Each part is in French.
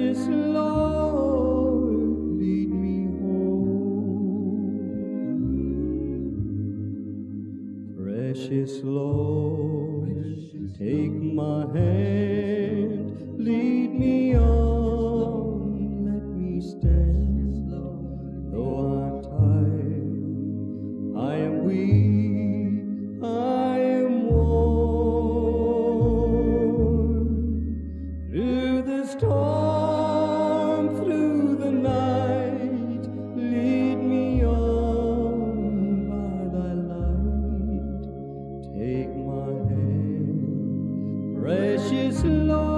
Precious Lord, lead me home. Precious Lord, take my hand, lead me on, let me stand. Though I'm tired, I am weak, I am worn. Through the storm, through the night, lead me on by thy light. Take my hand, precious Lord.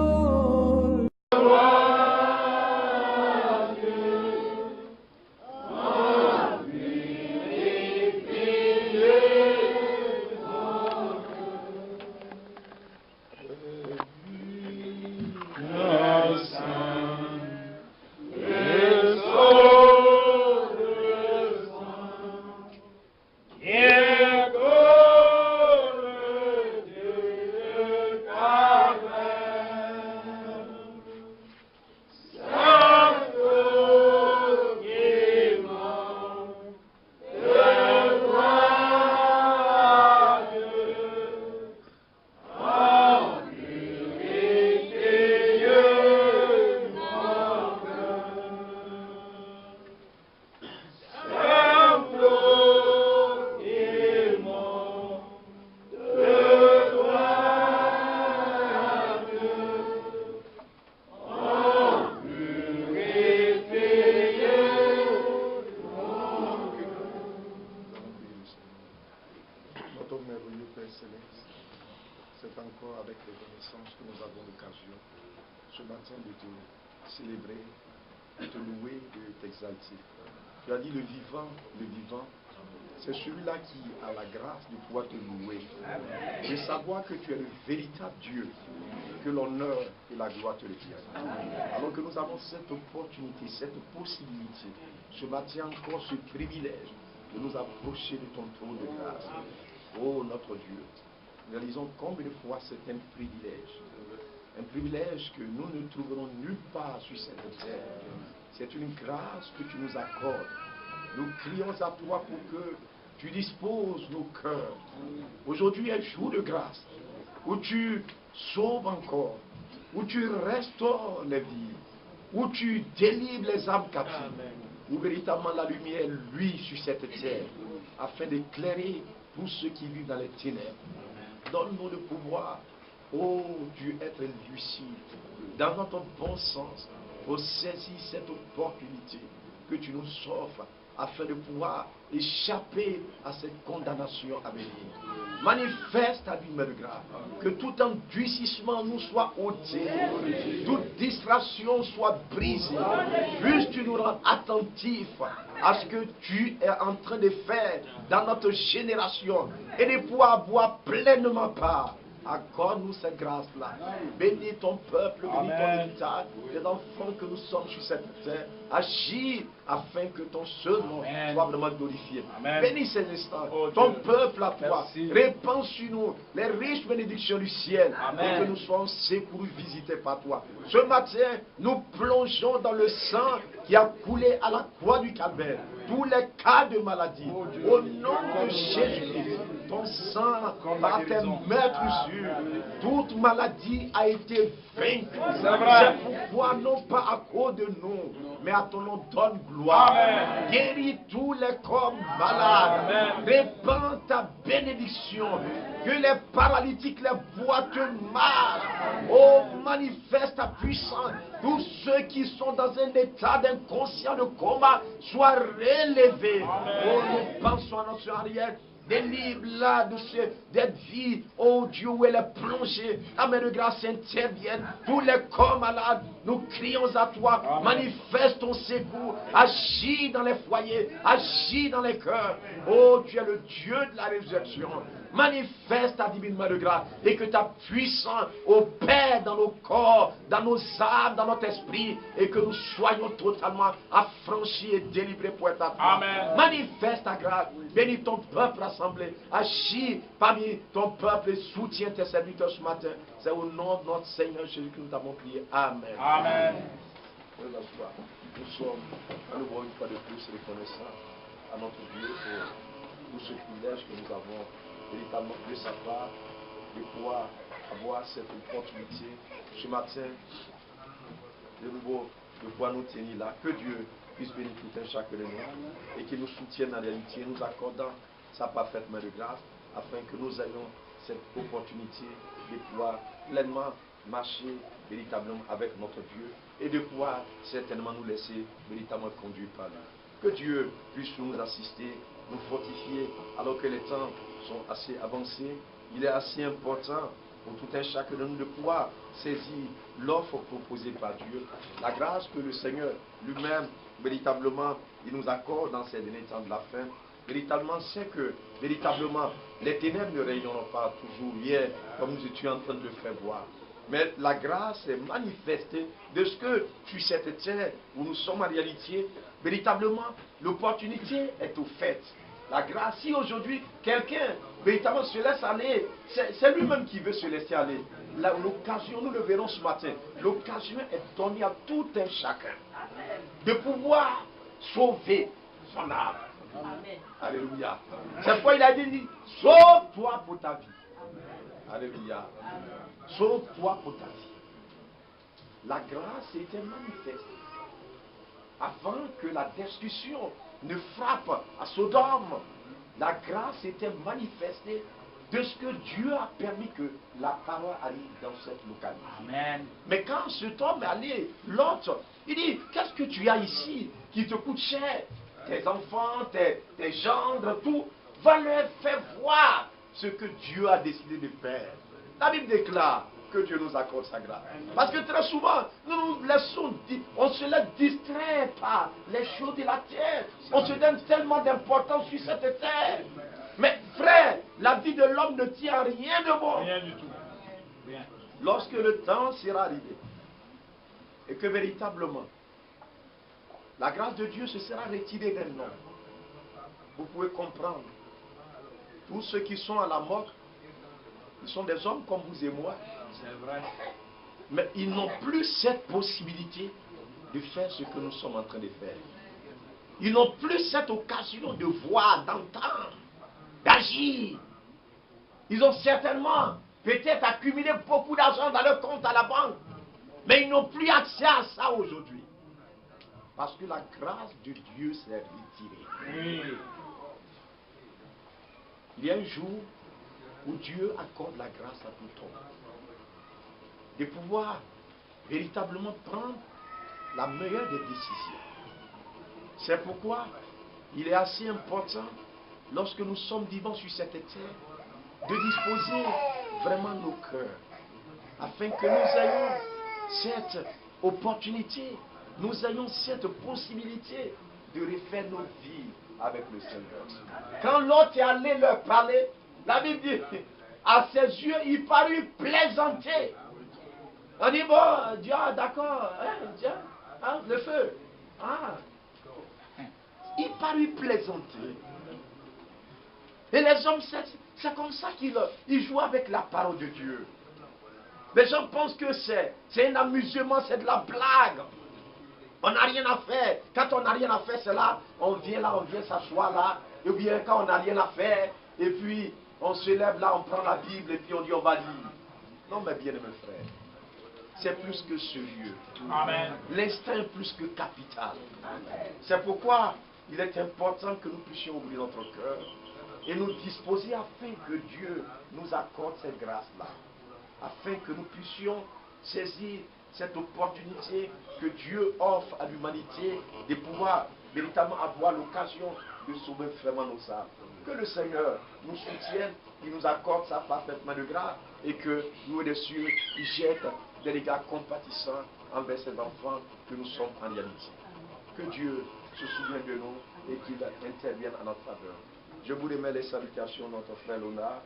Tu as dit le vivant, c'est celui-là qui a la grâce de pouvoir te louer. De savoir que tu es le véritable Dieu, que l'honneur et la gloire te reviennent. Alors que nous avons cette opportunité, cette possibilité, ce matin encore ce privilège de nous approcher de ton trône de grâce. Oh notre Dieu, réalisons combien de fois c'est un privilège que nous ne trouverons nulle part sur cette terre. C'est une grâce que tu nous accordes. Nous crions à toi pour que tu disposes nos cœurs. Aujourd'hui est un jour de grâce, où tu sauves encore, où tu restaures les vies, où tu délivres les âmes captives, où véritablement la lumière luit sur cette terre, afin d'éclairer tous ceux qui vivent dans les ténèbres. Donne-nous le pouvoir, oh Dieu, être lucide, dans notre bon sens, pour saisir cette opportunité que tu nous offres, afin de pouvoir échapper à cette condamnation à venir. Manifeste ta lumière de grâce, que tout endurcissement nous soit ôté, toute distraction soit brisée, juste tu nous rends attentifs à ce que tu es en train de faire dans notre génération et de pouvoir avoir pleinement part. Accorde-nous cette grâce-là. Bénis ton peuple, bénis ton héritage, les enfants que nous sommes sur cette terre. Agis afin que ton seul nom soit vraiment glorifié. Bénis ces instants, ton peuple à toi. Répands sur nous les riches bénédictions du ciel. Et que nous soyons secourus, visités par toi. Ce matin, nous plongeons dans le sang qui a coulé à la croix du Calvaire. Tous les cas de maladie, au nom de Jésus-Christ, ton sang par tes meurtrissures, toute maladie a été vaincue. C'est pourquoi, non pas à cause de nous, mais à ton nom donne gloire. Guéris tous les corps malades. Répands ta bénédiction. Que les paralytiques, les boiteux marchent. Oh, manifeste ta puissance. Tous ceux qui sont dans un état d'inconscient, de coma, soient relevés. Oh, nous pensons à notre arrière. Délivre-la de cette vie, oh Dieu, où elle est plongée. Ta main de grâce intervienne. Tous les corps malades, nous crions à toi. Manifeste ton secours. Agis dans les foyers, agis dans les cœurs. Oh, tu es le Dieu de la résurrection. Manifeste ta divine main de grâce et que ta puissance opère dans nos corps, dans nos âmes, dans notre esprit, et que nous soyons totalement affranchis et délivrés pour être à toi. Manifeste ta grâce. Bénis ton peuple assemblé. Agis parmi ton peuple et soutiens tes serviteurs ce matin. C'est au nom de notre Seigneur Jésus que nous t'avons prié. Amen. Nous sommes à nouveau une fois de plus reconnaissants à notre Dieu pour tout ce privilège que nous avons véritablement de sa part, de pouvoir avoir cette opportunité ce matin, de nouveau, de pouvoir nous tenir là. Que Dieu puisse bénir tout un chacun de nous et qu'il nous soutienne en réalité, nous accordant sa parfaite main de grâce, afin que nous ayons cette opportunité de pouvoir pleinement marcher véritablement avec notre Dieu et de pouvoir certainement nous laisser véritablement conduire par lui. Que Dieu puisse nous assister, nous fortifier, alors que les temps sont assez avancés. Il est assez important pour tout un chacun de nous de pouvoir saisir l'offre proposée par Dieu, la grâce que le Seigneur lui-même, véritablement, il nous accorde dans ces derniers temps de la fin. Véritablement, c'est que, véritablement, les ténèbres ne régneront pas toujours hier, comme nous étions en train de le faire voir. Mais la grâce est manifestée de ce que sur cette terre où nous sommes en réalité, véritablement, l'opportunité est offerte. La grâce, si aujourd'hui quelqu'un véritablement se laisse aller, c'est lui-même qui veut se laisser aller. L'occasion, nous le verrons ce matin, l'occasion est donnée à tout un chacun de pouvoir sauver son âme. Amen. Alléluia. C'est pourquoi il a dit, sauve-toi pour ta vie. Alléluia. Sauve-toi pour ta vie. La grâce était manifeste avant que la destruction ne frappe à Sodome. La grâce était manifestée de ce que Dieu a permis que la parole arrive dans cette localité. Amen. Mais quand cet homme est allé, l'autre, il dit, qu'est-ce que tu as ici qui te coûte cher? Tes enfants, tes gendres, tout, va leur faire voir ce que Dieu a décidé de faire. La Bible déclare que Dieu nous accorde sa grâce. Parce que très souvent, nous nous laissons, on se laisse distraire par les choses de la terre. On se donne tellement d'importance sur cette terre. Mais frère, la vie de l'homme ne tient à rien de bon. Rien du tout. Rien. Lorsque le temps sera arrivé, et que véritablement, la grâce de Dieu se sera retirée d'un homme, vous pouvez comprendre, tous ceux qui sont à la mort, ils sont des hommes comme vous et moi. C'est vrai. Mais ils n'ont plus cette possibilité de faire ce que nous sommes en train de faire. Ils n'ont plus cette occasion de voir, d'entendre, d'agir. Ils ont certainement peut-être accumulé beaucoup d'argent dans leur compte à la banque. Mais ils n'ont plus accès à ça aujourd'hui. Parce que la grâce de Dieu s'est retirée. Oui. Il y a un jour où Dieu accorde la grâce à tout homme de pouvoir véritablement prendre la meilleure des décisions. C'est pourquoi il est assez important, lorsque nous sommes vivants sur cette terre, de disposer vraiment nos cœurs, afin que nous ayons cette opportunité, nous ayons cette possibilité de refaire nos vies avec le Seigneur. Quand l'autre est allé leur parler, la Bible dit, à ses yeux, il parut plaisanter. On dit, bon, Dieu, d'accord, hein, Dieu, hein, le feu. Ah. Il parut plaisanter. Et les hommes, c'est comme ça qu'ils jouent avec la parole de Dieu. Les gens pensent que c'est un amusement, c'est de la blague. On n'a rien à faire. Quand on n'a rien à faire, c'est là, on vient s'asseoir là. Et bien quand on n'a rien à faire, et puis on se lève là, on prend la Bible et puis on dit on va lire. Non, mes bien-aimés frères, c'est plus que sérieux. L'instinct est plus que capital. C'est pourquoi il est important que nous puissions ouvrir notre cœur et nous disposer afin que Dieu nous accorde cette grâce-là. Afin que nous puissions saisir cette opportunité que Dieu offre à l'humanité de pouvoir véritablement avoir l'occasion de sauver vraiment nos âmes. Que le Seigneur nous soutienne, qu'il nous accorde sa parfaite main de grâce et que nous, des cieux, il jette des regards compatissants envers ces enfants que nous sommes en réalité. Que Dieu se souvienne de nous et qu'il intervienne en notre faveur. Je vous remets les salutations de notre frère Léonard.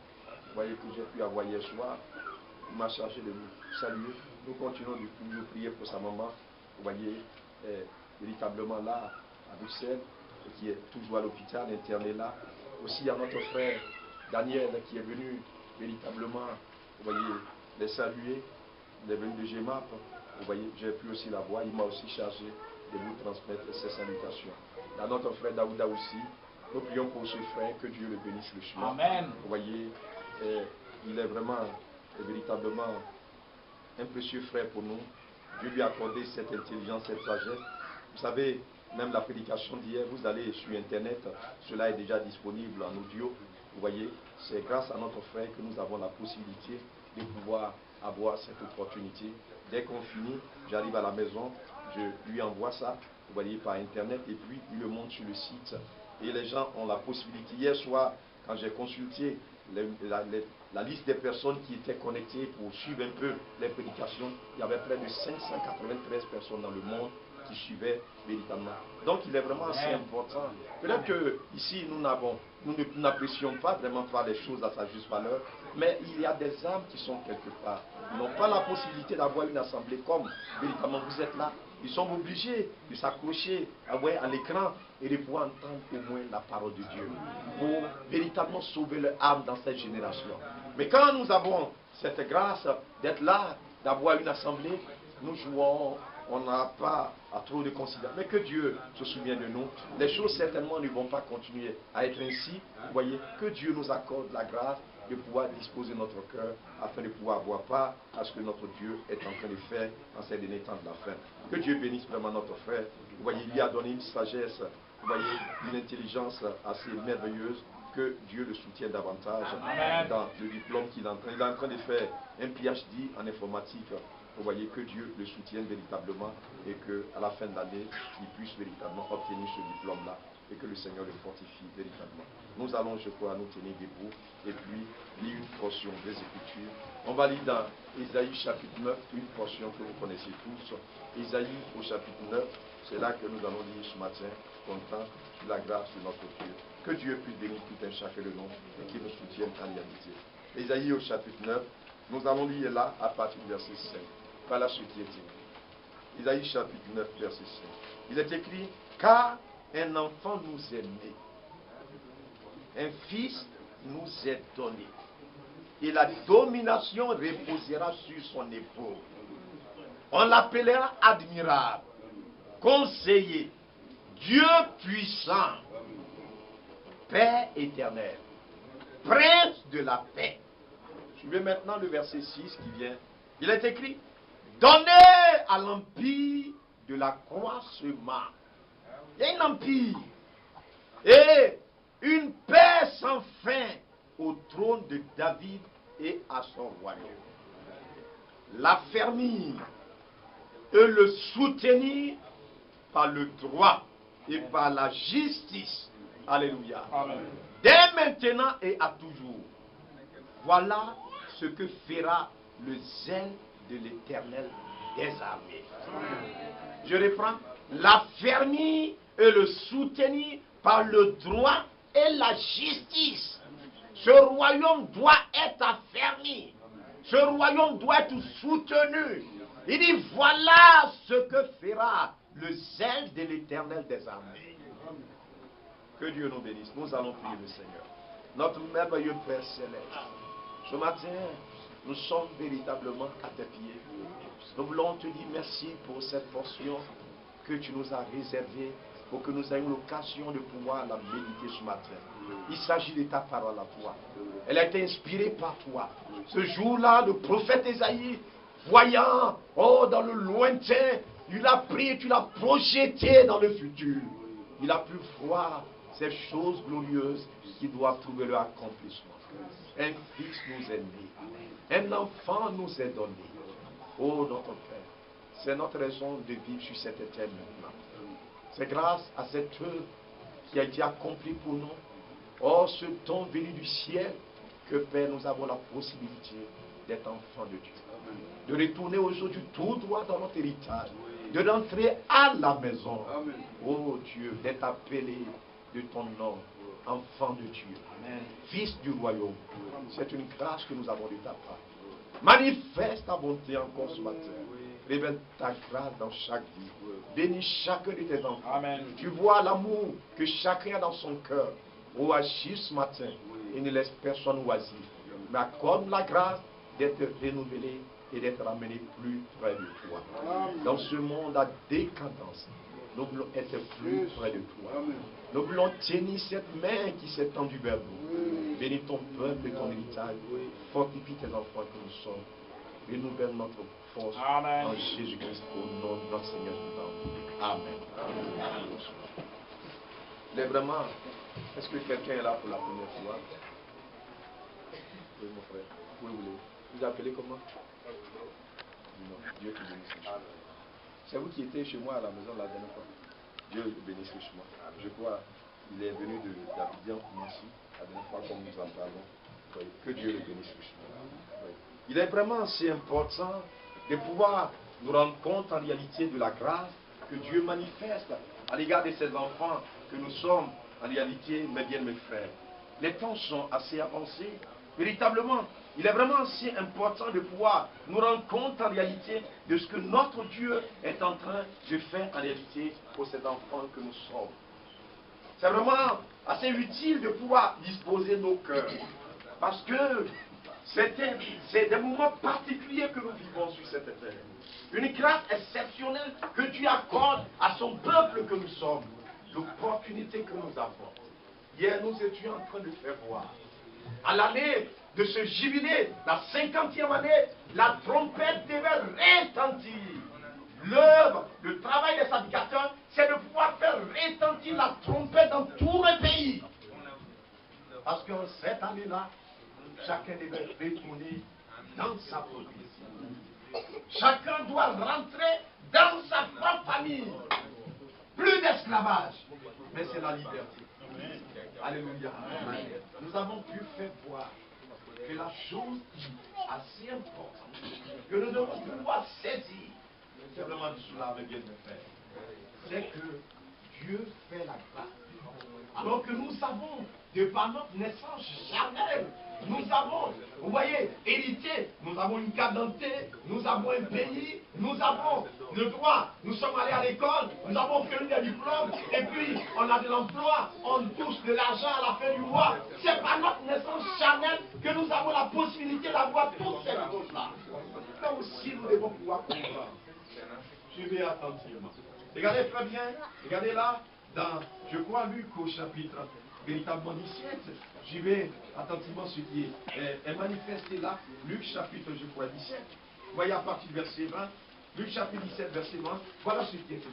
Vous voyez que j'ai pu avoir hier soir. Il m'a chargé de vous saluer. Nous continuons de prier pour sa maman. Vous voyez, véritablement là, à Bruxelles, et qui est toujours à l'hôpital, interné là. Aussi, il y a notre frère Daniel qui est venu véritablement, vous voyez, les saluer. Il est venu de GEMAP. vous voyez, j'ai pu aussi la voir. Il m'a aussi chargé de vous transmettre ses salutations. À notre frère Daouda aussi, nous prions pour ce frère, que Dieu le bénisse le soir. Amen. Vous voyez, il est vraiment, véritablement un précieux frère pour nous. Dieu lui a accordé cette intelligence, cette sagesse. Vous savez, même la prédication d'hier, vous allez sur Internet, cela est déjà disponible en audio. Vous voyez, c'est grâce à notre frère que nous avons la possibilité de pouvoir avoir cette opportunité. Dès qu'on finit, j'arrive à la maison, je lui envoie ça, vous voyez, par Internet, et puis il le monte sur le site. Et les gens ont la possibilité. Hier soir, quand j'ai consulté la liste des personnes qui étaient connectées pour suivre un peu les prédications, il y avait près de 593 personnes dans le monde qui suivaient véritablement. Donc il est vraiment assez important. Peut-être que ici nous n'apprécions pas vraiment pas les choses à sa juste valeur, mais il y a des âmes qui sont quelque part. Ils n'ont pas la possibilité d'avoir une assemblée comme véritablement vous êtes là. Ils sont obligés de s'accrocher à l'écran et de pouvoir entendre au moins la parole de Dieu pour véritablement sauver leur âme dans cette génération. Mais quand nous avons cette grâce d'être là, d'avoir une assemblée, nous jouons, on n'a pas à trop de considérer. Mais que Dieu se souvienne de nous. Les choses certainement ne vont pas continuer à être ainsi. Vous voyez, que Dieu nous accorde la grâce de pouvoir disposer notre cœur afin de pouvoir avoir part à ce que notre Dieu est en train de faire en ces derniers temps de la fin. Que Dieu bénisse vraiment notre frère. Vous voyez, il lui a donné une sagesse, vous voyez, une intelligence assez merveilleuse. Que Dieu le soutienne davantage dans le diplôme qu'il est en train. Il est en train de faire un PhD en informatique. Vous voyez, que Dieu le soutienne véritablement et qu'à la fin de l'année, il puisse véritablement obtenir ce diplôme-là et que le Seigneur le fortifie véritablement. Nous allons, je crois, nous tenir debout et puis lire une portion des Écritures. On va lire dans Ésaïe chapitre 9, une portion que vous connaissez tous. Ésaïe au chapitre 9, c'est là que nous allons lire ce matin, comptant sur la grâce de notre Dieu. Que Dieu puisse bénir tout un chacun de nous et qu'il nous soutienne en réalité. Ésaïe au chapitre 9, nous allons lire là à partir du verset 5. Voilà ce qui est écrit. Ésaïe chapitre 9, verset 5. Il est écrit, car un enfant nous est né, un fils nous est donné, et la domination reposera sur son épaule. On l'appellera admirable, conseiller, Dieu puissant, Père éternel, prince de la paix. Suivez maintenant le verset 6 qui vient. Il est écrit, donnez à l'empire de l'accroissement. Il y a un empire et une paix sans fin au trône de David et à son royaume. L'affermir et le soutenir par le droit et par la justice. Alléluia. Amen. Dès maintenant et à toujours. Voilà ce que fera le zèle de l'Éternel des armées. Je reprends. L'affermir et le soutenir par le droit et la justice. Ce royaume doit être affermi. Ce royaume doit être soutenu. Il dit, voilà ce que fera le zèle de l'Éternel des armées. Que Dieu nous bénisse. Nous allons prier le Seigneur. Notre merveilleux Père Céleste, ce matin, nous sommes véritablement à tes pieds. Nous voulons te dire merci pour cette portion que tu nous as réservée pour que nous ayons l'occasion de pouvoir la méditer ce matin. Il s'agit de ta parole à toi. Elle a été inspirée par toi. Ce jour-là, le prophète Ésaïe, voyant, dans le lointain, il a pris et tu l'as projeté dans le futur. Il a pu voir ces choses glorieuses qui doivent trouver leur accomplissement. Un fils nous est né. Un enfant nous est donné. Oh notre Père, c'est notre raison de vivre sur cette terre maintenant. C'est grâce à cette œuvre qui a été accomplie pour nous. Oh, ce don venu du ciel, que Père, nous avons la possibilité d'être enfants de Dieu. De retourner aujourd'hui tout droit dans notre héritage. De rentrer à la maison. Oh Dieu, d'être appelé de ton nom, enfant de Dieu. Amen. Fils du royaume. C'est une grâce que nous avons de ta part. Manifeste ta bonté encore ce matin. Révèle ta grâce dans chaque vie. Bénis chacun de tes enfants. Amen. Tu vois l'amour que chacun a dans son cœur. Oh, agis ce matin et ne laisse personne oisif. Mais accorde la grâce d'être renouvelé et d'être amenés plus près de toi. Dans ce monde à décadence, nous voulons être plus près de toi. Nous voulons tenir cette main qui s'est tendue vers nous. Bénis ton peuple et ton héritage. Fortifie tes enfants que nous sommes. Renouvelle notre force en Jésus-Christ au nom de notre Seigneur Jésus. Amen. Mais vraiment, est-ce que quelqu'un est là pour la première fois? Oui, mon frère. Oui, oui. Vous appelez comment? Non, Dieu te bénisse. C'est vous qui étiez chez moi à la maison la dernière fois. Dieu te bénisse richement. Je crois qu'il est venu d'Abidjan ici, la dernière fois comme nous en parlons. Oui, que Dieu le bénisse richement. Oui. Il est vraiment si important de pouvoir nous rendre compte en réalité de la grâce que Dieu manifeste à l'égard de ses enfants que nous sommes en réalité, mes bien mes frères. Les temps sont assez avancés. Véritablement, il est vraiment si important de pouvoir nous rendre compte en réalité de ce que notre Dieu est en train de faire en réalité pour ces enfants que nous sommes. C'est vraiment assez utile de pouvoir disposer nos cœurs. Parce que c'est des moments particuliers que nous vivons sur cette terre. Une grâce exceptionnelle que Dieu accorde à son peuple que nous sommes. L'opportunité que nous avons. Hier, nous étions en train de faire voir. À l'année de ce jubilé, la 50e année, la trompette devait retentir. L'œuvre, le travail des sacrificateurs, c'est de pouvoir faire retentir la trompette dans tout le pays. Parce que cette année-là, chacun devait retourner dans sa province. Chacun doit rentrer dans sa propre famille. Plus d'esclavage, mais c'est la liberté. Alléluia. Nous avons pu faire voir que la chose assez importante que nous devons pouvoir saisir, c'est vraiment cela, mes bien mes frères, c'est que Dieu fait la grâce. Alors que nous savons, de par notre naissance charnelle, nous avons, vous voyez, hérité, nous avons une carte d'identité, nous avons un pays, nous avons le droit, nous sommes allés à l'école, nous avons obtenu des diplômes, et puis on a de l'emploi, on touche de l'argent à la fin du mois. C'est par notre naissance charnelle que nous avons la possibilité d'avoir toutes ces choses-là. Là aussi, nous devons pouvoir comprendre. Suivez attentivement. Regardez très bien, regardez là, dans, je crois, Luc au chapitre véritablement 17. J'y vais attentivement ce qui est manifesté là. Luc chapitre, je crois, 17. Voyez à partir du verset 20. Luc chapitre 17, verset 20. Voilà ce qui est écrit.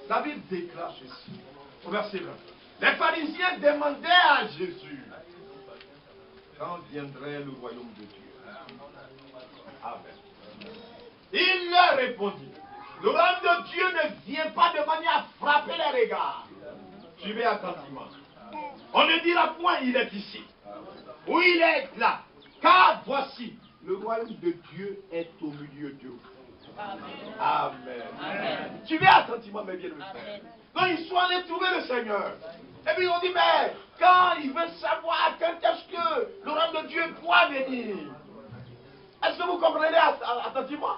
La Bible déclare ceci, au verset 20. Les pharisiens demandaient à Jésus, quand viendrait le royaume de Dieu? Amen. Il leur répondit, le royaume de Dieu ne vient pas de manière à frapper les regards. Suivez attentivement. On ne dira point il est ici, ou il est là, car voici, le royaume de Dieu est au milieu de vous. Amen. Amen. Suivez attentivement mes bien-aimés. Quand ils sont allés trouver le Seigneur, et puis ils ont dit, mais quand il veut savoir quand est-ce que le royaume de Dieu pourra venir, est-ce que vous comprenez attentivement?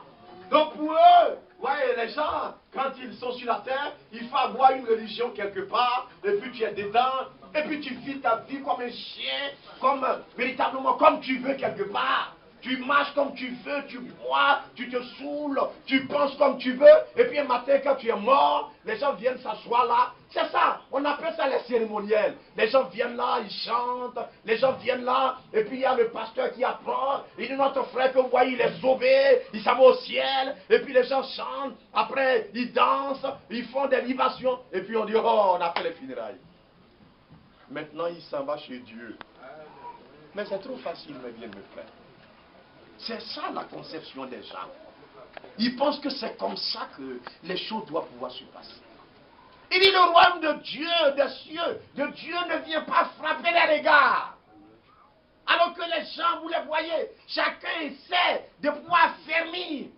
Donc pour eux, ouais, les gens, quand ils sont sur la terre, il faut avoir une religion quelque part, et puis tu es dedans, et puis tu vis ta vie comme un chien, comme véritablement comme tu veux quelque part. Tu marches comme tu veux, tu bois, tu te saoules, tu penses comme tu veux, et puis un matin quand tu es mort, les gens viennent s'asseoir là. C'est ça, on appelle ça les cérémoniels. Les gens viennent là, ils chantent, les gens viennent là, et puis il y a le pasteur qui apprend, il dit notre frère que vous voyez, il est sauvé, il s'en va au ciel, et puis les gens chantent, après ils dansent, ils font des libations, et puis on dit, oh, on a fait les funérailles. Maintenant il s'en va chez Dieu. Mais c'est trop facile, mes bien mes frères. C'est ça la conception des gens. Ils pensent que c'est comme ça que les choses doivent pouvoir se passer. Il dit le royaume de Dieu, des cieux, de Dieu ne vient pas frapper les regards. Alors que les gens, vous les voyez, chacun essaie de pouvoir fermer.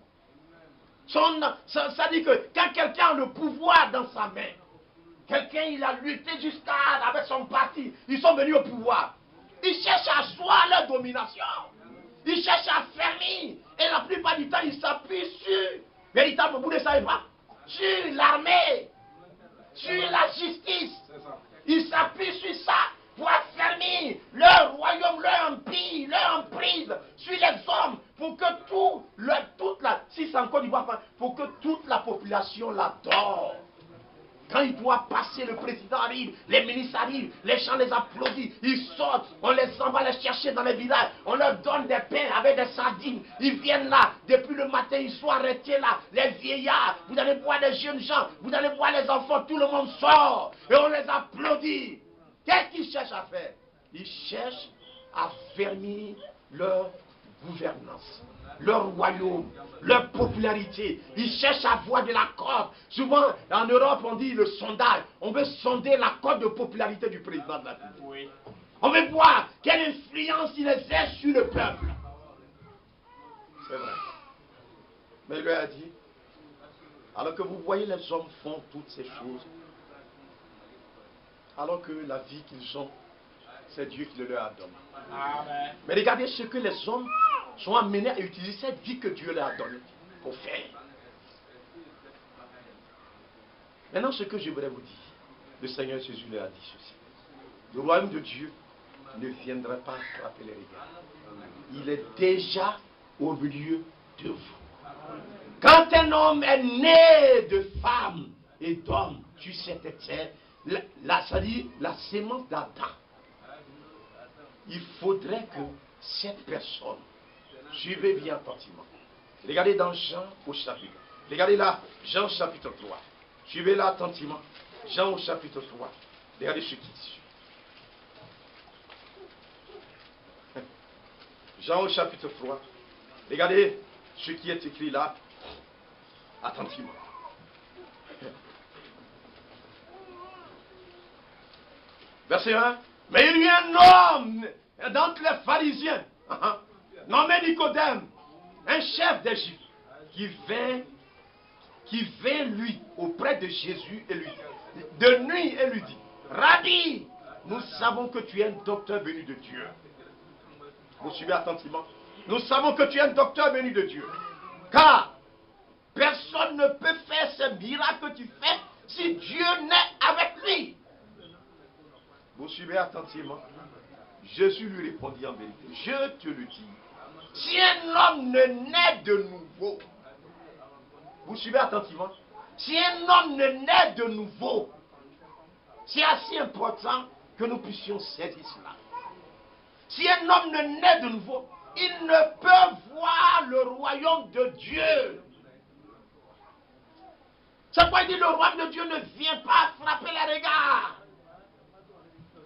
Ça dit que quand quelqu'un a le pouvoir dans sa main, quelqu'un il a lutté jusqu'à avec son parti, ils sont venus au pouvoir. Ils cherchent à asseoir leur domination. Ils cherchent à fermer. Et la plupart du temps, ils s'appuient sur, véritablement, vous ne savez pas, sur l'armée, sur la justice. Ils s'appuient sur ça pour affermir leur royaume, leur empire, leur emprise sur les hommes, faut que si c'est en Côte d'Ivoire, faut que toute la population l'adore. Quand il doit passer, le président arrive, les ministres arrivent, les gens les applaudissent, ils sortent, on les envoie les chercher dans les villages, on leur donne des pains avec des sardines, ils viennent là, depuis le matin, ils sont arrêtés là, les vieillards, vous allez voir les jeunes gens, vous allez voir les enfants, tout le monde sort, et on les applaudit. Qu'est-ce qu'ils cherchent à faire? Ils cherchent à fermer leur gouvernance, leur royaume, leur popularité. Ils cherchent à avoir de la cote. Souvent, en Europe, on dit le sondage. On veut sonder la cote de popularité du président de la République. Oui. On veut voir quelle influence il exerce sur le peuple. C'est vrai. Mais il lui a dit, alors que vous voyez les hommes font toutes ces choses, alors que la vie qu'ils ont, c'est Dieu qui le leur a donné. Amen. Mais regardez ce que les hommes sont amenés à utiliser cette vie que Dieu leur a donnée pour faire. Maintenant, ce que je voudrais vous dire, le Seigneur Jésus leur a dit ceci. Le royaume de Dieu ne viendra pas frapper les regards. Il est déjà au milieu de vous. Quand un homme est né de femme et d'homme sur cette terre, c'est-à-dire la sémence d'Adam, il faudrait que cette personne, suivez bien attentivement. Regardez dans Jean au chapitre. Regardez là, Jean chapitre 3. Suivez là attentivement. Jean au chapitre 3. Regardez ce qui dit. Jean au chapitre 3. Regardez ce qui est écrit là. Attentivement. Verset 1. Mais il y a un homme d'entre les pharisiens, nommé Nicodème, un chef des Juifs, qui vint lui auprès de Jésus et lui de nuit et lui dit, Rabbi, nous savons que tu es un docteur venu de Dieu. Vous suivez attentivement. Nous savons que tu es un docteur venu de Dieu. Car personne ne peut faire ce miracle que tu fais si Dieu n'est avec lui. Vous suivez attentivement. Jésus lui répondit en vérité, je te le dis, si un homme ne naît de nouveau, vous suivez attentivement, si un homme ne naît de nouveau, c'est assez important que nous puissions saisir cela. Si un homme ne naît de nouveau, il ne peut voir le royaume de Dieu. C'est pourquoi il dit le royaume de Dieu ne vient pas frapper les regards.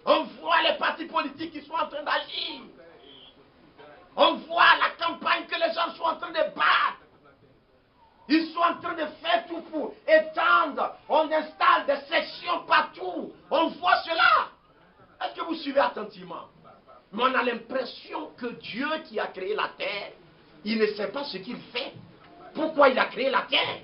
On voit les partis politiques qui sont en train d'agir. On voit la campagne que les gens sont en train de battre. Ils sont en train de faire tout pour étendre. On installe des sections partout. On voit cela. Est-ce que vous suivez attentivement? Mais on a l'impression que Dieu qui a créé la terre, il ne sait pas ce qu'il fait. Pourquoi il a créé la terre?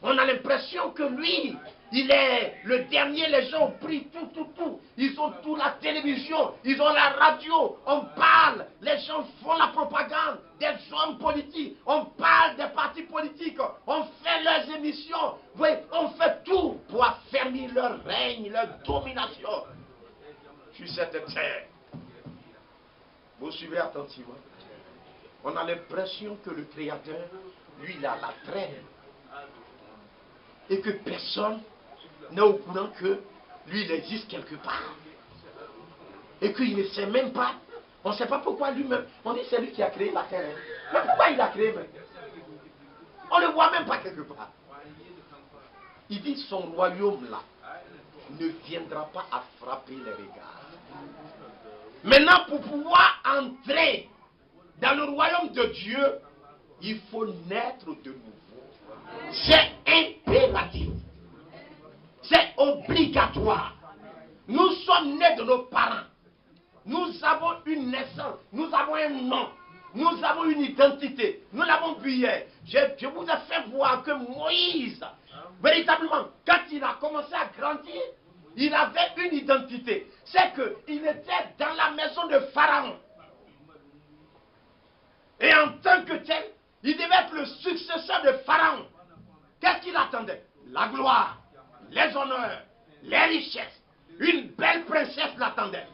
On a l'impression que lui, il est le dernier, les gens ont pris tout. Ils ont tout, la télévision, ils ont la radio, on parle, les gens font la propagande des hommes politiques, on parle des partis politiques, on fait leurs émissions, oui, on fait tout pour affermir leur règne, leur domination sur cette terre. Vous suivez attentivement. On a l'impression que le Créateur, lui, il a la trêve. Et que personne n'est au courant que lui, il existe quelque part. Et qu'il ne sait même pas. On ne sait pas pourquoi lui-même. On dit c'est lui qui a créé la terre. Mais pourquoi il a créé même? On ne le voit même pas quelque part. Il dit son royaume là ne viendra pas à frapper les regards. Maintenant, pour pouvoir entrer dans le royaume de Dieu, il faut naître de nouveau. C'est impératif. C'est obligatoire. Nous sommes nés de nos parents. Nous avons une naissance. Nous avons un nom. Nous avons une identité. Nous l'avons vu hier. Je vous ai fait voir que Moïse, véritablement, quand il a commencé à grandir, il avait une identité. C'est qu'il était dans la maison de Pharaon. Et en tant que tel, il devait être le successeur de Pharaon. Qu'est-ce qu'il attendait? La gloire, les honneurs, les richesses. Une belle princesse l'attendait.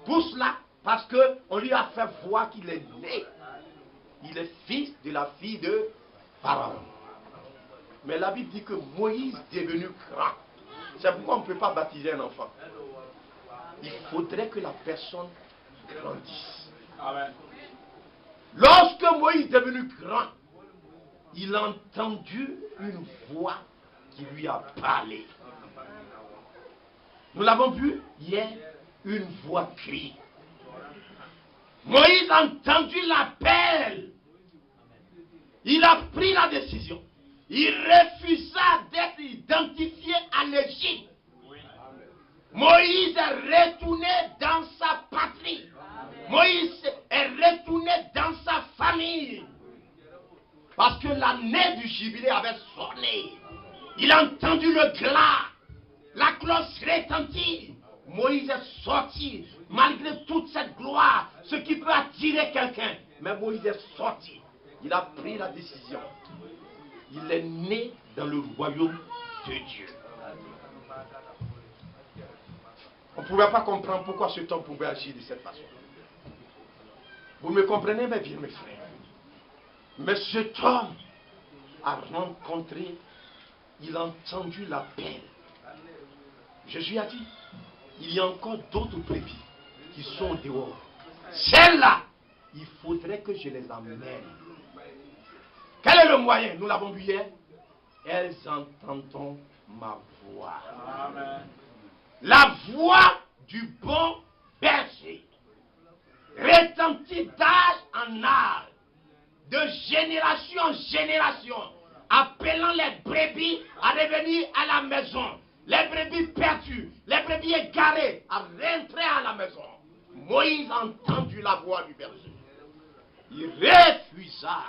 Tout cela parce qu'on lui a fait voir qu'il est né. il est fils de la fille de Pharaon. Mais la Bible dit que Moïse est devenu grand. C'est pourquoi on ne peut pas baptiser un enfant. Il faudrait que la personne grandisse. Amen. Lorsque Moïse est devenu grand, il a entendu une voix qui lui a parlé. Nous l'avons vu hier, une voix crie. Moïse a entendu l'appel. Il a pris la décision. Il refusa d'être identifié à l'Égypte. Moïse est retourné dans sa patrie. Moïse est retourné dans sa famille. Parce que l'année du jubilé avait sonné. Il a entendu le glas. La cloche retentit. Moïse est sorti. Malgré toute cette gloire, ce qui peut attirer quelqu'un. Mais Moïse est sorti. Il a pris la décision. Il est né dans le royaume de Dieu. On ne pouvait pas comprendre pourquoi cet homme pouvait agir de cette façon. Vous me comprenez, mes bien, mes frères? Mais cet homme a rencontré, il a entendu l'appel. Jésus a dit, il y a encore d'autres brebis qui sont dehors. Celles-là, il faudrait que je les amène. Quel est le moyen? Nous l'avons vu hier. Elles entendront ma voix. Amen. La voix du bon berger retentit d'âge en âge, de génération en génération, appelant les brebis à revenir à la maison, les brebis perdues, les brebis égarées à rentrer à la maison. Moïse a entendu la voix du berger. Il refusa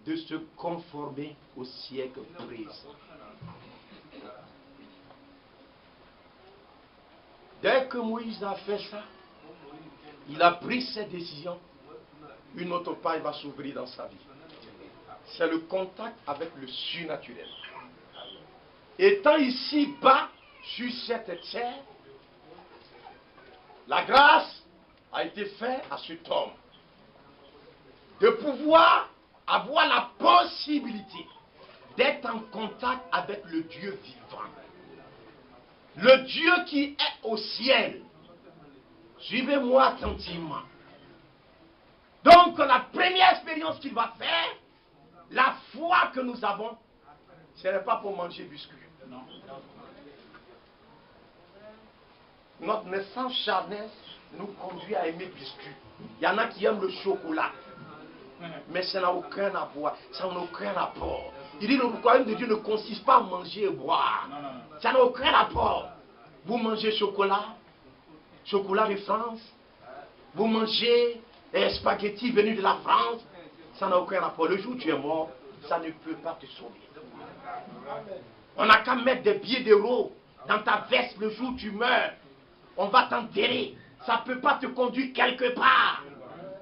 de se conformer au siècle présent. Dès que Moïse a fait ça, il a pris cette décision, une autre paille va s'ouvrir dans sa vie. C'est le contact avec le surnaturel. Étant ici bas, sur cette terre, la grâce a été faite à cet homme de pouvoir avoir la possibilité d'être en contact avec le Dieu vivant. Le Dieu qui est au ciel. Suivez-moi attentivement. Donc la première expérience qu'il va faire, la foi que nous avons, ce n'est pas pour manger biscuit. Notre naissance charnelle nous conduit à aimer biscuit. Il y en a qui aiment le chocolat. Mais ça n'a aucun rapport. Ça n'a aucun rapport. Il dit le royaume de Dieu ne consiste pas à manger et boire. Ça n'a aucun rapport. Vous mangez chocolat de France. Vous mangez spaghettis venus de la France. Ça n'a aucun rapport. Le jour où tu es mort, ça ne peut pas te sauver. On n'a qu'à mettre des billets d'euros dans ta veste le jour où tu meurs. On va t'enterrer. Ça ne peut pas te conduire quelque part.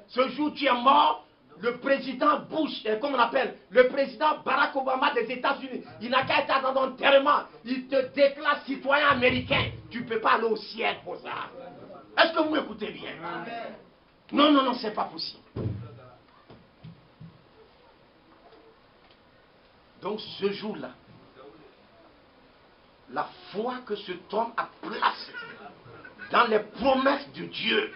Ce jour où tu es mort, le président Bush, comme on appelle, le président Barack Obama des États-Unis, il n'a qu'à être dans ton enterrement. Il te déclare citoyen américain. Tu ne peux pas aller au ciel pour ça. Est-ce que vous m'écoutez bien? Non, non, non, c'est pas possible. Donc ce jour-là, la foi que cet homme a placée dans les promesses de Dieu,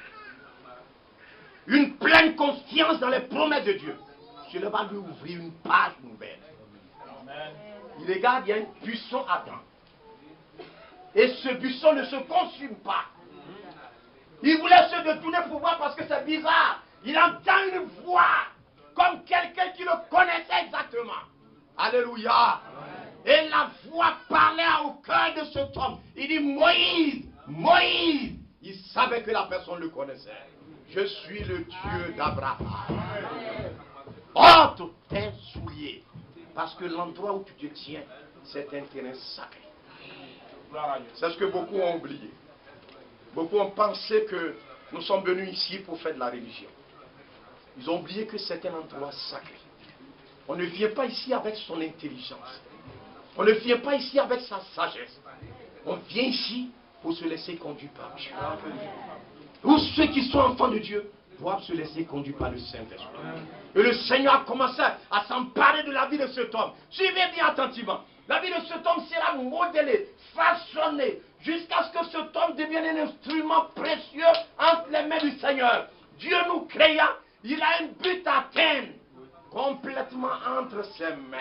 une pleine confiance dans les promesses de Dieu, cela va lui ouvrir une page nouvelle. Il regarde, il y a un buisson à dents. Et ce buisson ne se consume pas. Il voulait se détourner pour voir parce que c'est bizarre. Il entend une voix comme quelqu'un qui le connaissait exactement. Alléluia. Et la voix parlait au cœur de cet homme. Il dit Moïse, Moïse. Il savait que la personne le connaissait. Je suis le Dieu d'Abraham. Ôte tes souliers. Parce que l'endroit où tu te tiens, c'est un terrain sacré. C'est ce que beaucoup ont oublié. Beaucoup ont pensé que nous sommes venus ici pour faire de la religion. Ils ont oublié que c'est un endroit sacré. On ne vient pas ici avec son intelligence. On ne vient pas ici avec sa sagesse. On vient ici pour se laisser conduire par Dieu. Tous ceux qui sont enfants de Dieu doivent se laisser conduire par le Saint-Esprit. Et le Seigneur a commencé à s'emparer de la vie de cet homme. Suivez bien attentivement. La vie de cet homme sera modelée, façonnée, jusqu'à ce que cet homme devienne un instrument précieux entre les mains du Seigneur. Dieu nous créa, il a un but à atteindre complètement entre ses mains.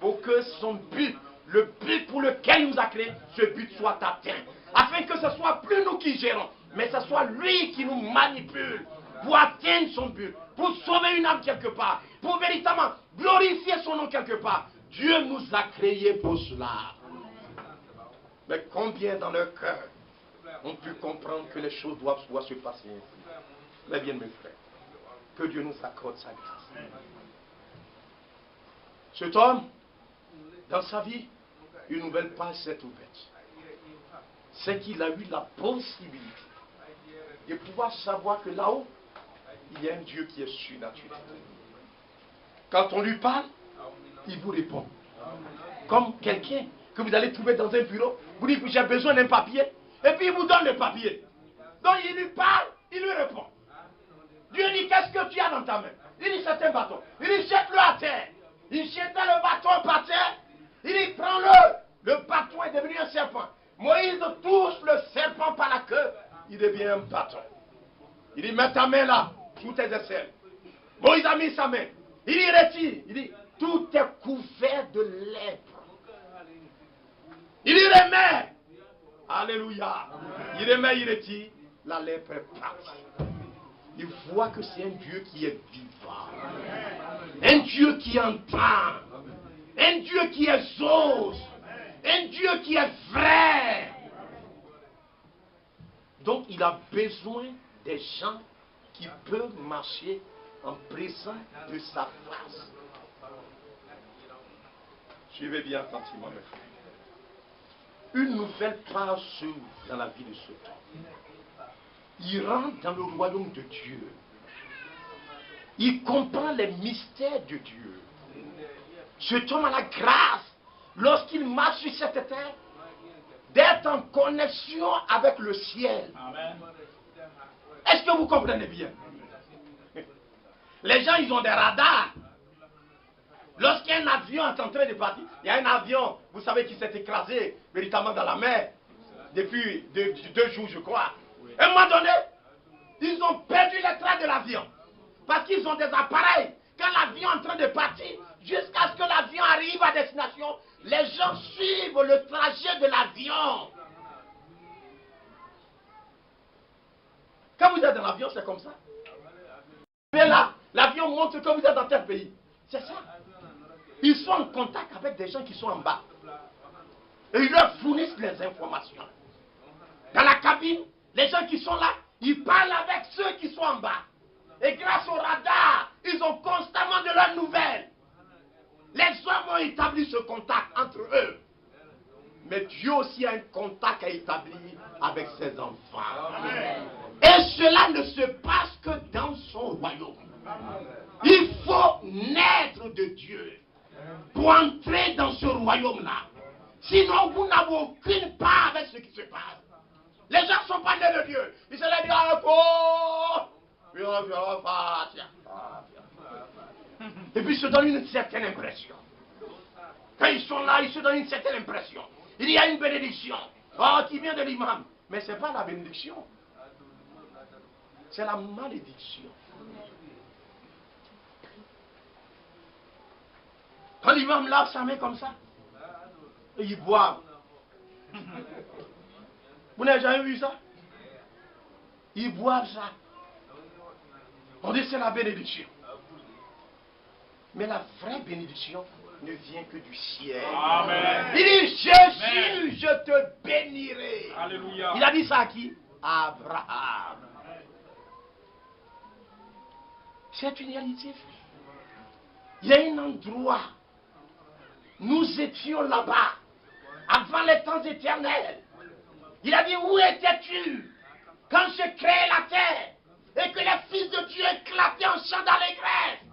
Pour que son but, le but pour lequel il nous a créé, ce but soit atteint. Afin que ce soit plus nous qui gérons, mais ce soit lui qui nous manipule pour atteindre son but, pour sauver une âme quelque part, pour véritablement glorifier son nom quelque part. Dieu nous a créés pour cela. Mais combien dans leur cœur ont pu comprendre que les choses doivent se passer ainsi? Mais bien mes frères, que Dieu nous accorde sa grâce. Cet homme, dans sa vie, une nouvelle page s'est ouverte. C'est qu'il a eu la possibilité de pouvoir savoir que là-haut, il y a un Dieu qui est surnaturel. Quand on lui parle, il vous répond. Comme quelqu'un que vous allez trouver dans un bureau, vous dites que j'ai besoin d'un papier, et puis il vous donne le papier. Donc il lui parle, il lui répond. Dieu dit, qu'est-ce que tu as dans ta main? Il dit, c'est un bâton. Il dit, jette-le à terre. Il jette le bâton par terre. Il dit, prends-le. Le bâton est devenu un serpent. Moïse touche le serpent par la queue. Il devient un bâton. Il dit, mets ta main là, sous tes aisselles. Moïse a mis sa main. Il y retire. Il dit, tout est couvert de lèpre. Il y remet. Alléluia. Il remet, il retire. La lèpre est partie. Il voit que c'est un Dieu qui est vivant. Un Dieu qui entend. Un Dieu qui exauce. Un Dieu qui est vrai. Donc il a besoin des gens qui peuvent marcher en présence de sa face. Suivez bien attentivement mes frères. Une nouvelle page s'ouvre dans la vie de ce homme. Il rentre dans le royaume de Dieu. Il comprend les mystères de Dieu. Cet homme a la grâce, lorsqu'il marche sur cette terre, d'être en connexion avec le ciel. Est-ce que vous comprenez bien? Les gens, ils ont des radars. Lorsqu'un avion est en train de partir, il y a un avion, vous savez, qui s'est écrasé véritablement dans la mer depuis 2 jours, je crois. À un moment donné, ils ont perdu les traces de l'avion. Parce qu'ils ont des appareils. Quand l'avion est en train de partir, jusqu'à ce que l'avion arrive à destination, les gens suivent le trajet de l'avion. Quand vous êtes dans l'avion, c'est comme ça. Et là, l'avion montre que vous êtes dans tel pays. C'est ça. Ils sont en contact avec des gens qui sont en bas. Et ils leur fournissent les informations. Dans la cabine, les gens qui sont là, ils parlent avec ceux qui sont en bas. Et grâce au radar, ils ont constamment de leurs nouvelles. Les hommes ont établi ce contact entre eux. Mais Dieu aussi a un contact à établir avec ses enfants. Et cela ne se passe que dans son royaume. Il faut naître de Dieu pour entrer dans ce royaume-là. Sinon, vous n'avez aucune part avec ce qui se passe. Les gens ne sont pas nés de Dieu. Ils se disent, et puis ils se donnent une certaine impression. Quand ils sont là, ils se donnent une certaine impression. Il y a une bénédiction. Oh, qui vient de l'imam. Mais ce n'est pas la bénédiction. C'est la malédiction. Quand l'imam lave sa main comme ça, et il boit. Vous n'avez jamais vu ça? Ils boivent ça. On dit c'est la bénédiction. Mais la vraie bénédiction ne vient que du ciel. Amen. Il dit, Jésus, je te bénirai. Alléluia. Il a dit ça à qui? À Abraham. C'est une réalité. Il y a un endroit. Nous étions là-bas, avant les temps éternels. Il a dit, où étais-tu quand je créais la terre et que les fils de Dieu éclataient en chant d'allégresse?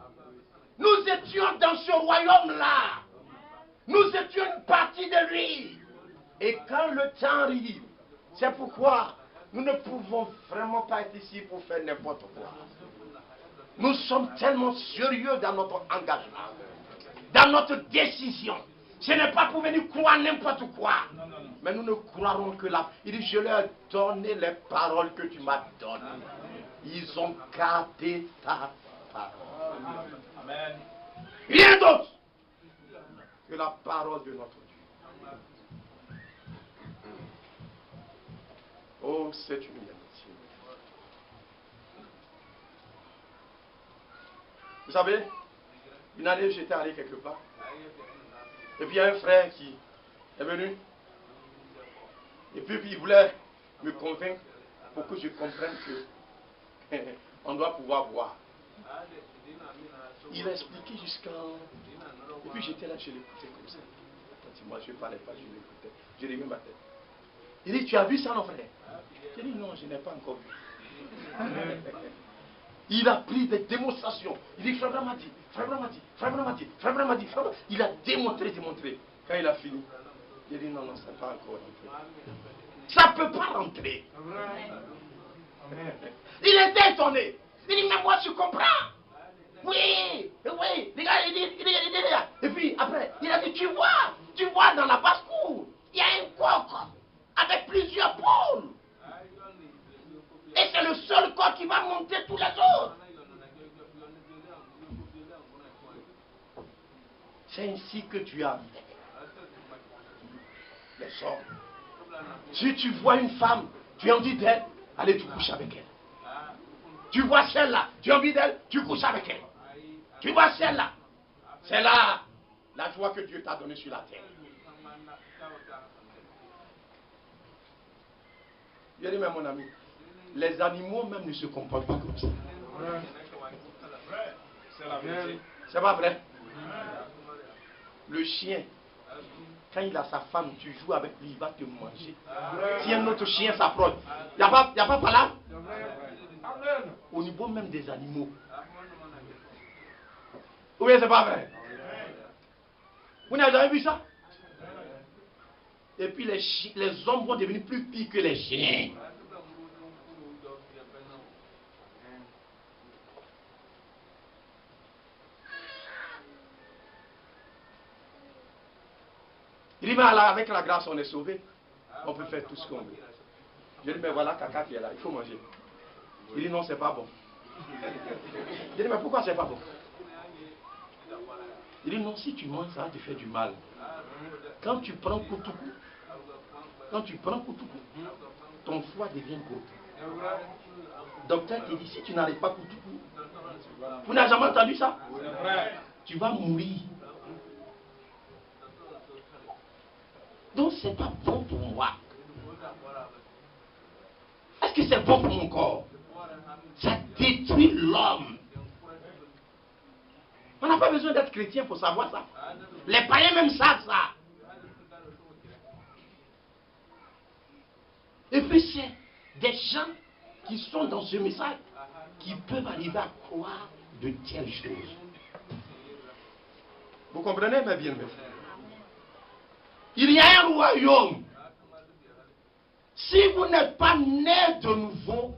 Nous étions dans ce royaume-là. Nous étions une partie de lui. Et quand le temps arrive, c'est pourquoi Nous ne pouvons vraiment pas être ici pour faire n'importe quoi. Nous sommes tellement sérieux dans notre engagement, dans notre décision. Ce n'est pas pour venir croire n'importe quoi. Mais nous ne croirons que là. Il dit, je leur ai donné les paroles que tu m'as données. Ils ont gardé ta parole. Amen. Rien d'autre que la parole de notre Dieu. Oh, c'est une amitié. Vous savez, une année, j'étais allé quelque part. Et puis il y a un frère qui est venu. Et puis il voulait me convaincre pour que je comprenne que on doit pouvoir boire. Il a expliqué jusqu'à... Et puis j'étais là, je l'écoutais comme ça. Moi je ne parlais pas, je l'écoutais. Je remis ma tête. Il dit, tu as vu ça, non frère? J'ai dit, non, je n'ai pas encore vu. Il a pris des démonstrations. Il dit, Frère Branham m'a dit, Frère Branham m'a dit, Frère Branham m'a dit, Frère Branham m'a dit, Frère Branham. Il a démontré. Quand il a fini, il a dit, non, ça ne peut pas encore rentrer. Ça ne peut pas rentrer. Il était étonné. Il dit, mais moi je comprends. Oui, les gars, il dit, et puis après, il a dit, tu vois dans la basse-cour, il y a un coq avec plusieurs pôles. Et c'est le seul coq qui va monter tous les autres. C'est ainsi que tu as les hommes. Si tu vois une femme, tu as envie d'elle, allez, tu couches avec elle. Tu vois celle-là, tu as envie d'elle, tu couches avec elle. Tu vois celle-là, c'est là la joie que Dieu t'a donnée sur la terre. Je dis, mais mon ami, les animaux même ne se comportent pas comme ça. C'est pas vrai? Le chien, quand il a sa femme, tu joues avec lui, il va te manger. Si un autre chien s'approche, il n'y a pas par là? Au niveau même des animaux. Oui, c'est pas vrai. Vous n'avez jamais vu ça? Et puis les hommes vont devenir plus pires que les chiens. Il dit, mais avec la grâce, on est sauvé. On peut faire tout ce qu'on veut. Je dis, mais voilà, caca qui est là, il faut manger. Il dit, non, c'est pas bon. Je dis, mais pourquoi c'est pas bon? Il dit, non, si tu manges, ça va te faire du mal. Quand tu prends koutoukou, ton foie devient gros. Docteur te dit, si tu n'arrives pas koutoukou, vous n'avez jamais entendu ça? Tu vas mourir. Donc c'est pas bon pour moi. Est-ce que c'est bon pour mon corps? Ça détruit l'homme. On n'a pas besoin d'être chrétien pour savoir ça. Les païens même savent ça. Et puis c'est des gens qui sont dans ce message qui peuvent arriver à croire de telles choses. Vous comprenez, mes bien-aimés? Il y a un royaume. Si vous n'êtes pas né de nouveau,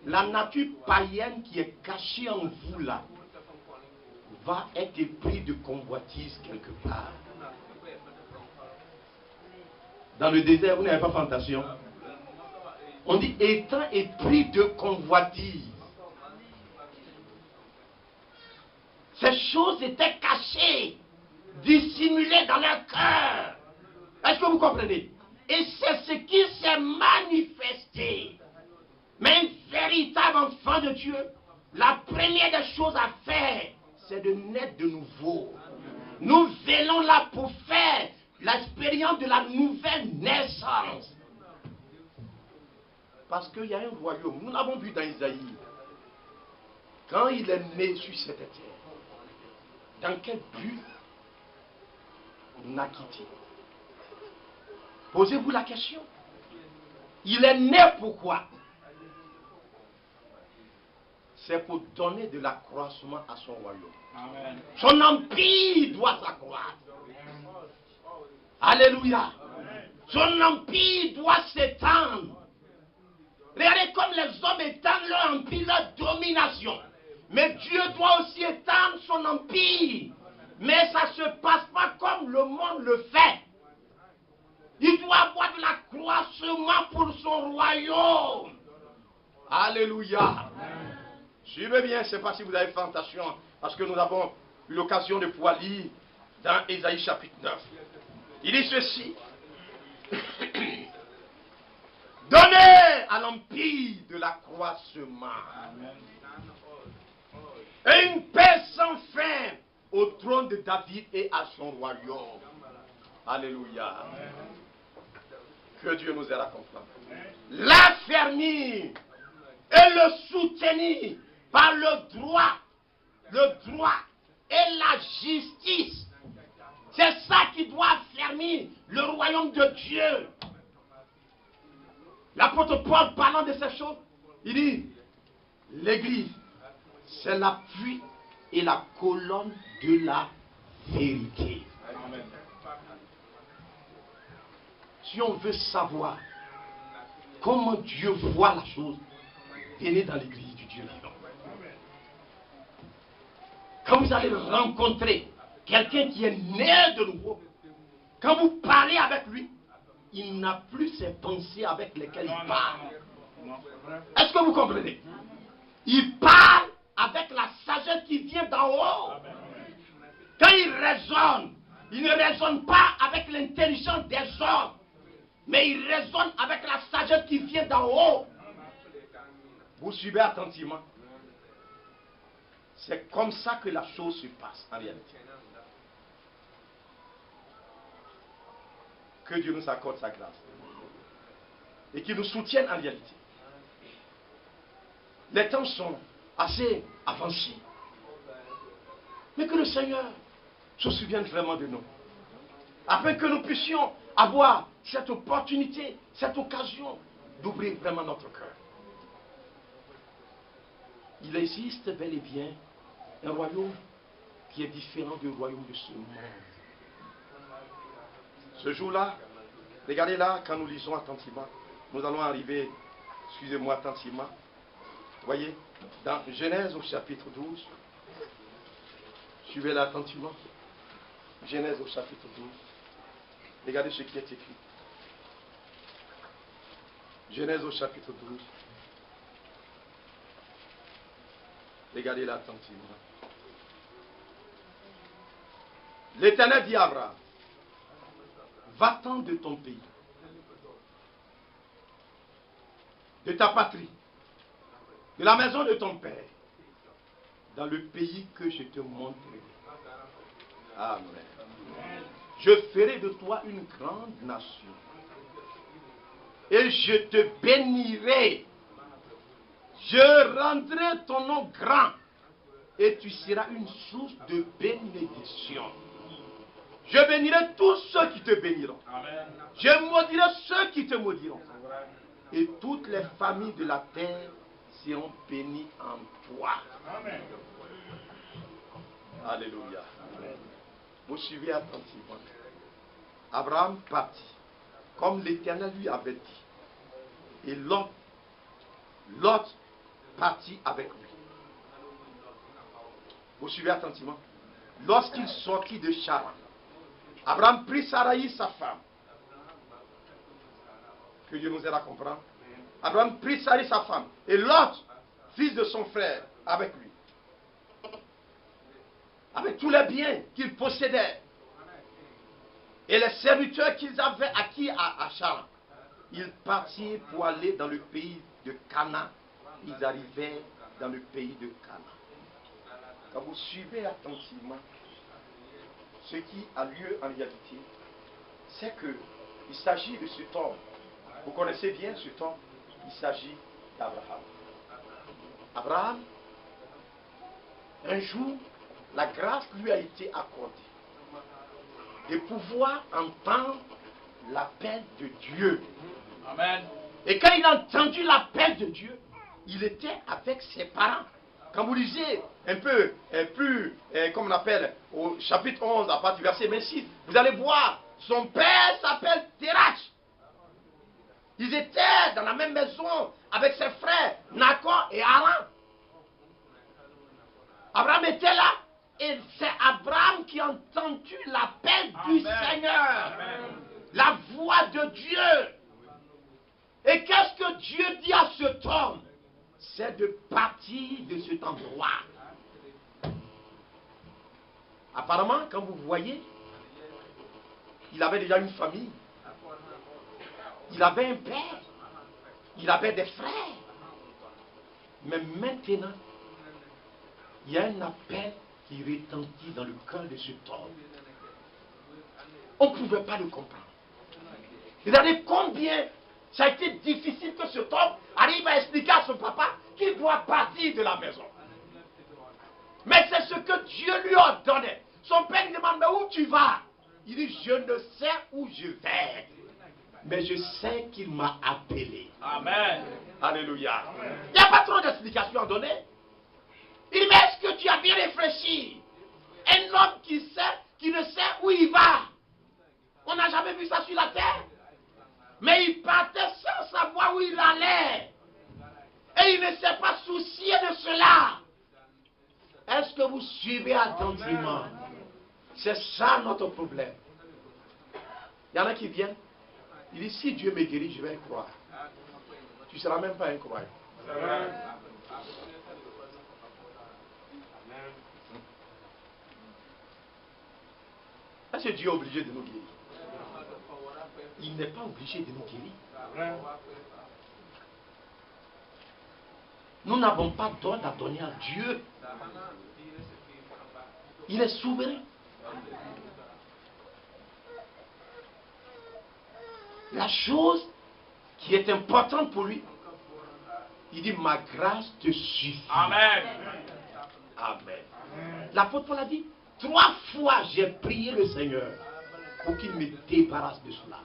la nature païenne qui est cachée en vous là va être prise de convoitise quelque part. Dans le désert, vous n'avez pas fait attention. On dit étant épris de convoitise. Ces choses étaient cachées, dissimulées dans leur cœur. Est-ce que vous comprenez? Et c'est ce qui s'est manifesté. Mais un véritable enfant de Dieu, la première des choses à faire, c'est de naître de nouveau. Nous venons là pour faire l'expérience de la nouvelle naissance. Parce qu'il y a un royaume. Nous l'avons vu dans Isaïe. Quand il est né sur cette terre, dans quel but on a quitté? Posez-vous la question. Il est né pourquoi? C'est pour donner de l'accroissement à son royaume. Amen. Son empire doit s'accroître. Alléluia. Amen. Son empire doit s'étendre. Regardez comme les hommes étendent leur empire, leur domination. Mais Dieu doit aussi étendre son empire. Mais ça ne se passe pas comme le monde le fait. Il doit avoir de l'accroissement pour son royaume. Alléluia. Suivez bien, je ne sais pas si vous avez fait attention à ce que nous avons eu l'occasion de pouvoir lire dans Ésaïe chapitre 9. Il dit ceci. Donnez à l'empire de l'accroissement. Et une paix sans fin au trône de David et à son royaume. Alléluia. Que Dieu nous aide à comprendre. L'affermir et le soutenir par le droit et la justice. C'est ça qui doit affermir le royaume de Dieu. L'apôtre Paul, parlant de ces choses, il dit, l'Église, c'est l'appui et la colonne de la vérité. Amen. Si on veut savoir comment Dieu voit la chose, venez dans l'église du Dieu vivant. Quand vous allez rencontrer quelqu'un qui est né de nouveau, quand vous parlez avec lui, il n'a plus ses pensées avec lesquelles il parle. Est-ce que vous comprenez? Il parle avec la sagesse qui vient d'en haut. Quand il raisonne, il ne raisonne pas avec l'intelligence des hommes, mais il raisonne avec la sagesse qui vient d'en haut. Vous suivez attentivement. C'est comme ça que la chose se passe en réalité. Que Dieu nous accorde sa grâce. Et qu'il nous soutienne en réalité. Les temps sont assez avancés. Mais que le Seigneur se souvienne vraiment de nous. Afin que nous puissions avoir cette opportunité, cette occasion d'ouvrir vraiment notre cœur. Il existe bel et bien un royaume qui est différent du royaume de ce monde. Ce jour-là, regardez là, quand nous lisons attentivement, nous allons arriver, excusez-moi attentivement, voyez, dans Genèse au chapitre 12, suivez-la attentivement, Genèse au chapitre 12, regardez ce qui est écrit. Genèse au chapitre 12, regardez-la attentivement. L'Éternel dit à Abraham, va-t'en de ton pays, de ta patrie, de la maison de ton père, dans le pays que je te montrerai. Amen. Je ferai de toi une grande nation. Et je te bénirai. Je rendrai ton nom grand. Et tu seras une source de bénédiction. Je bénirai tous ceux qui te béniront. Amen. Je maudirai ceux qui te maudiront. Et toutes les familles de la terre seront bénies en toi. Amen. Alléluia. Amen. Vous suivez attentivement. Abraham partit, comme l'Éternel lui avait dit. Et Lot partit avec lui. Vous suivez attentivement. Lorsqu'il sortit de Charan, Abraham prit Sarai, sa femme. Que Dieu nous aide à comprendre. Abraham prit Sarai, sa femme. Et Lot, fils de son frère, avec lui. Avec tous les biens qu'il possédait. Et les serviteurs qu'ils avaient acquis à Charan. Ils partirent pour aller dans le pays de Canaan. Ils arrivaient dans le pays de Canaan. Quand vous suivez attentivement ce qui a lieu en réalité, c'est qu'il s'agit de cet homme. Vous connaissez bien cet homme. Il s'agit d'Abraham. Abraham, un jour, la grâce lui a été accordée de pouvoir entendre l'appel de Dieu. Amen. Et quand il a entendu l'appel de Dieu, il était avec ses parents. Quand vous lisez un peu plus, comme on appelle, au chapitre 11, à partir du verset 26, vous allez voir, son père s'appelle Terach. Ils étaient dans la même maison avec ses frères, Nacor et Haran. Abraham était là et c'est Abraham qui a entendu l'appel du Seigneur, la voix de Dieu. Et qu'est-ce que Dieu dit à cet homme? C'est de partir de cet endroit. Apparemment, quand vous voyez, il avait déjà une famille. Il avait un père. Il avait des frères. Mais maintenant, il y a un appel qui retentit dans le cœur de cet homme. On ne pouvait pas le comprendre. Regardez combien ça a été difficile que cet homme arrive à expliquer à son papa qu'il doit partir de la maison. Mais c'est ce que Dieu lui a donné. Son père lui demande, mais où tu vas? Il dit, je ne sais où je vais. Mais je sais qu'il m'a appelé. Amen. Alléluia. Il n'y a pas trop d'explications à donner. Il dit, mais est-ce que tu as bien réfléchi? Un homme qui ne sait où il va. On n'a jamais vu ça sur la terre. Mais il partait sans savoir où il allait. Et il ne s'est pas soucié de cela. Est-ce que vous suivez attentivement? C'est ça notre problème. Il y en a qui viennent. Il dit, si Dieu me guérit, je vais croire. Tu ne seras même pas un croyant. Est-ce que Dieu est obligé de nous guérir? Il n'est pas obligé de nous guérir. Nous n'avons pas d'ordre à donner à Dieu. Il est souverain. La chose qui est importante pour lui, il dit, ma grâce te suffit. Amen. Amen. L'apôtre Paul a dit, 3 fois j'ai prié le Seigneur pour qu'il me débarrasse de cela.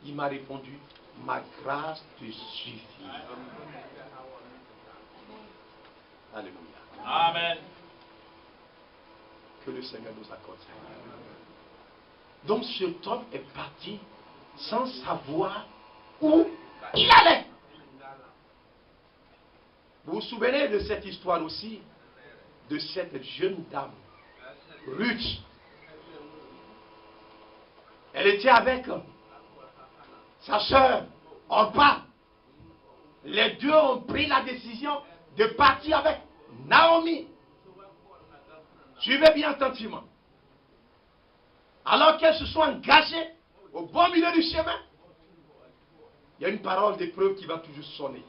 Il m'a répondu, ma grâce te suffit. Alléluia. Amen. Que le Seigneur nous accorde ça. Donc cet homme est parti sans savoir où il allait. Vous vous souvenez de cette histoire aussi, de cette jeune dame, Ruth. Elle était avec sa sœur, Orpa. Les deux ont pris la décision de partir avec Naomi. Suivez bien attentivement. Alors qu'elles se sont engagées au bon milieu du chemin, il y a une parole d'épreuve qui va toujours sonner.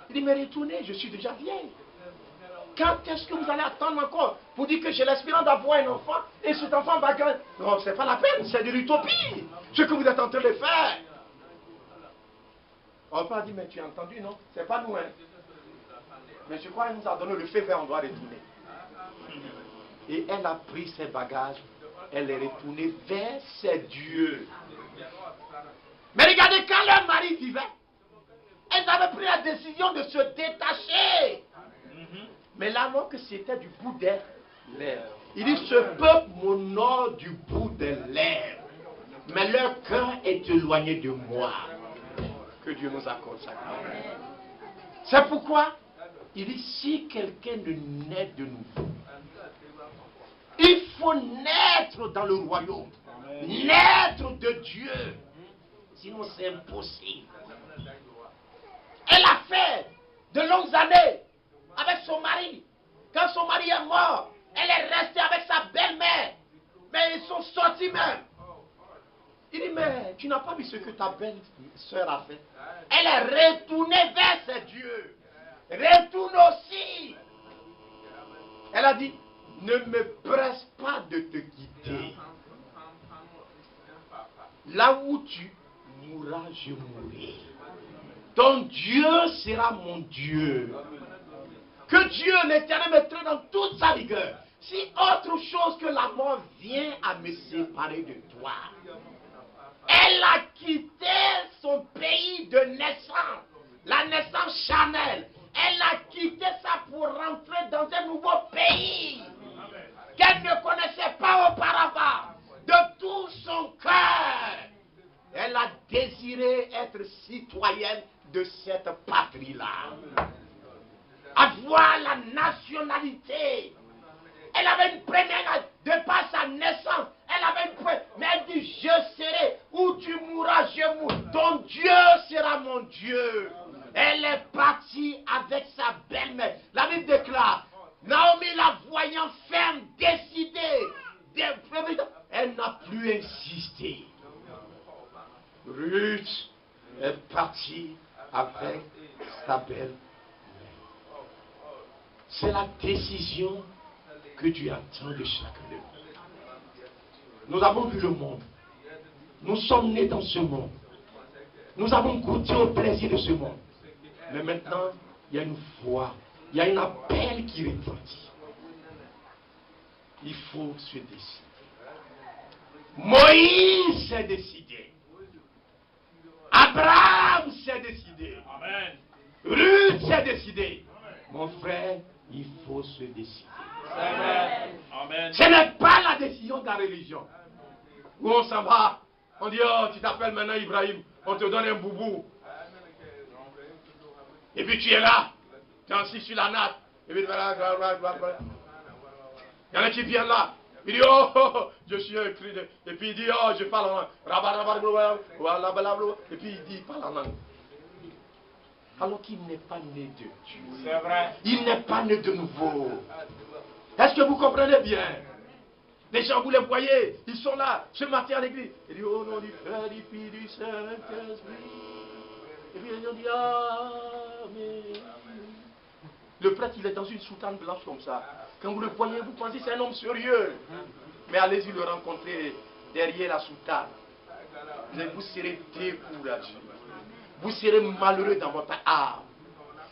Il dit, mais retournez, je suis déjà vieille. Quand est-ce que vous allez attendre encore pour dire que j'ai l'espérance d'avoir un enfant et cet enfant va grandir? Non, ce n'est pas la peine, c'est de l'utopie. Ce que vous êtes en train de faire. On va pas dire, mais tu as entendu, non? C'est pas nous, hein. Mais je crois qu'il nous a donné le feu vert, on doit retourner. Et elle a pris ses bagages, elle est retournée vers ses dieux. Mais regardez, quand leur mari vivait, elles avaient pris la décision de se détacher. Mais là, alors que c'était du bout des lèvres, il dit, ce peuple m'honore du bout des lèvres, mais leur cœur est éloigné de moi. Que Dieu nous accorde ça. C'est pourquoi il dit, si quelqu'un ne naît de nouveau, il faut naître dans le royaume, naître de Dieu. Sinon, c'est impossible. Elle a fait de longues années avec son mari. Quand son mari est mort, elle est restée avec sa belle-mère. Mais ils sont sortis même. Il dit, mais tu n'as pas vu ce que ta belle-sœur a fait? Elle est retournée vers ses dieux. Retourne aussi. Elle a dit, ne me presse pas de te quitter. Là où tu mourras, je mourrai. Ton Dieu sera mon Dieu. Que Dieu, l'Éternel, me traite dans toute sa rigueur. Si autre chose que la mort vient à me séparer de toi. Elle a quitté son pays de naissance, la naissance charnelle. Elle a quitté ça pour rentrer dans un nouveau pays qu'elle ne connaissait pas auparavant. De tout son cœur, elle a désiré être citoyenne de cette patrie-là. Avoir la nationalité. Elle avait une première, de par sa naissance, elle avait une première, mais elle dit, je serai, où tu mourras, je mourrai. Ton Dieu sera mon Dieu. Elle est partie avec sa belle-mère. La Bible déclare, Naomi la voyant ferme, décidée, elle n'a plus insisté. Ruth est partie avec sa belle-mère. C'est la décision que Dieu attend de chacun de nous. Nous avons vu le monde. Nous sommes nés dans ce monde. Nous avons goûté au plaisir de ce monde. Mais maintenant, il y a une voix, il y a un appel qui retentit. Il faut se décider. Moïse s'est décidé. Abraham s'est décidé. Amen. Ruth s'est décidé. Mon frère, il faut se décider. Amen. Amen. Ce n'est pas la décision de la religion. Où on s'en va, on dit, oh, tu t'appelles maintenant Ibrahim, on te donne un boubou. Et puis tu es là, tu es assis sur la natte. Et puis voilà, il y en a qui viennent là. Il dit, oh, oh, oh, je suis un cri de... Et puis il dit, oh, je parle en langue. Et puis il dit, il parle en langue. Alors qu'il n'est pas né de Dieu. C'est vrai. Il n'est pas né de nouveau. Est-ce que vous comprenez bien? Les gens, vous les voyez, ils sont là, ce matin à l'église. Il dit, au nom du Père, du Fils, du Saint-Esprit. Et puis ils ont dit, Amen. Le prêtre, il est dans une soutane blanche comme ça. Quand vous le voyez, vous pensez que c'est un homme sérieux. Mais allez-y le rencontrer derrière la soutane. Vous serez découragé. Vous serez malheureux dans votre âme.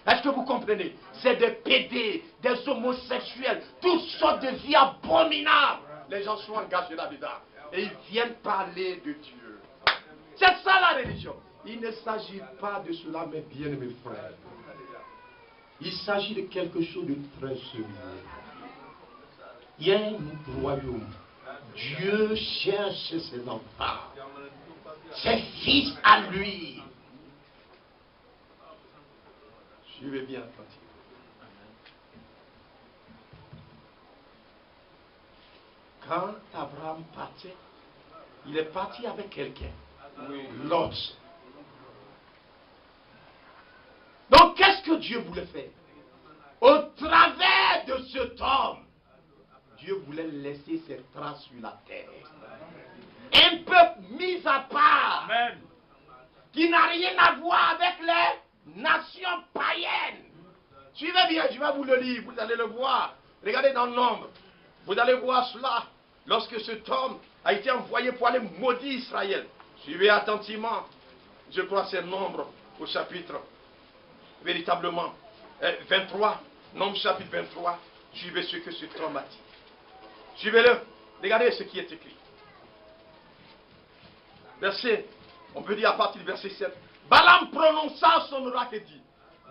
Est-ce que vous comprenez? C'est des pédés, des homosexuels, toutes sortes de vies abominables. Les gens sont engagés là-dedans. Et ils viennent parler de Dieu. C'est ça la religion. Il ne s'agit pas de cela, mes bien-aimés frères. Il s'agit de quelque chose de très sérieux. Il y a un royaume. Dieu cherche ses enfants, ses fils à lui. Suivez bien attentivement. Quand Abraham partait, il est parti avec quelqu'un. Lot. Donc qu'est-ce que Dieu voulait faire? Au travers de cet homme, Dieu voulait laisser ses traces sur la terre. Un peuple mis à part, Amen. qui n'a rien à voir avec les nations païennes. Suivez bien, je vais vous le lire, vous allez le voir. Regardez dans le Nombre. Vous allez voir cela lorsque cet homme a été envoyé pour aller maudire Israël. Suivez attentivement. Je crois que c'est Nombre au chapitre véritablement 23. Nombre chapitre 23. Suivez ce que cet homme a dit. Suivez-le. Regardez ce qui est écrit. Verset, on peut dire à partir du verset 7. Balaam prononça son oracle et dit,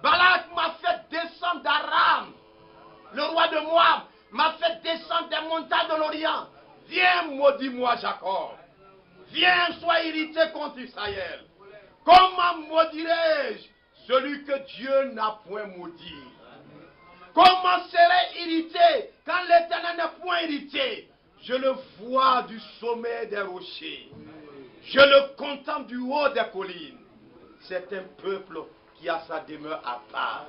Balak m'a fait descendre d'Aram, le roi de Moab, m'a fait descendre des montagnes de l'Orient. Viens, maudis-moi Jacob. Viens, sois irrité contre Israël. Comment maudirai-je celui que Dieu n'a point maudit? Comment serais irrité quand l'Éternel n'est point irrité? Je le vois du sommet des rochers. Je le contemple du haut des collines. C'est un peuple qui a sa demeure à part.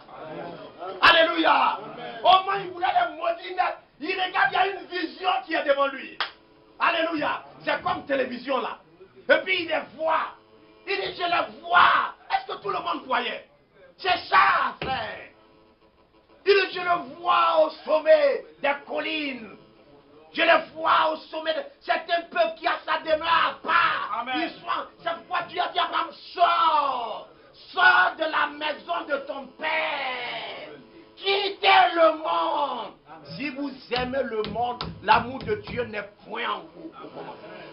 Alléluia. Au moins il voulait les maudire. Il regarde, il y a une vision qui est devant lui. Alléluia. C'est comme télévision là. Et puis il les voit. Il dit, je les vois. Est-ce que tout le monde voyait? C'est ça, frère. Il dit, je le vois au sommet des collines. Je le vois au sommet de... C'est un peuple qui a sa demeure à part. Amen. C'est pourquoi Dieu a dit à Abraham, sors. Sors de la maison de ton père. Quittez le monde. Si vous aimez le monde, l'amour de Dieu n'est point en vous.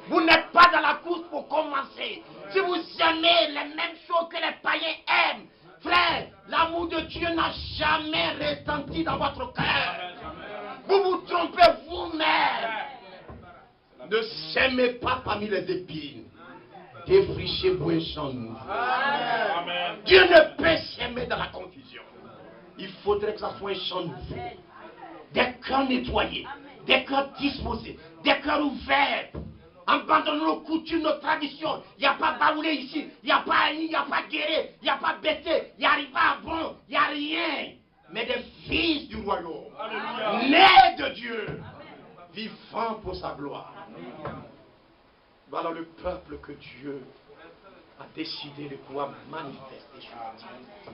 Vous n'êtes pas dans la course pour commencer. Si vous aimez les mêmes choses que les païens aiment, frère, l'amour de Dieu n'a jamais retenti dans votre cœur. Vous vous trompez vous-même. Ne s'aimez pas parmi les épines. défricher pour un champ nouveau. Amen. Dieu ne peut s'aimer dans la confusion. Il faudrait que ça soit un champ nouveau. Des cœurs nettoyés, des cœurs disposés, des cœurs ouverts. Abandonnons nos coutumes, nos traditions. Il n'y a pas baoulé ici, il n'y a pas Ali, il n'y a pas guéré, il n'y a pas bêté, il n'y a pas bon, il n'y a rien. Mais des fils du royaume, nés de Dieu, vivant pour sa gloire. Voilà le peuple que Dieu a décidé de pouvoir manifester sur la terre.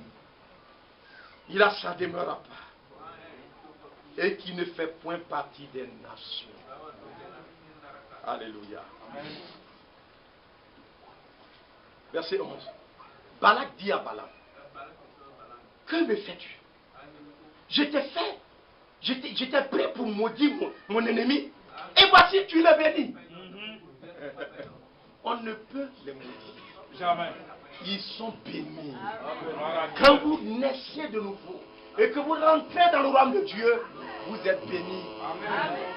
Il a sa demeure à part et qui ne fait point partie des nations. Alléluia. Verset 11. Balak dit à Balaam, que me fais-tu? Je t'ai fait, j'étais prêt pour maudire mon ennemi, et voici tu le bénis. On ne peut les maudire. Jamais. Ils sont bénis. Voilà. Quand vous naissez de nouveau et que vous rentrez dans le royaume de Dieu, vous êtes bénis.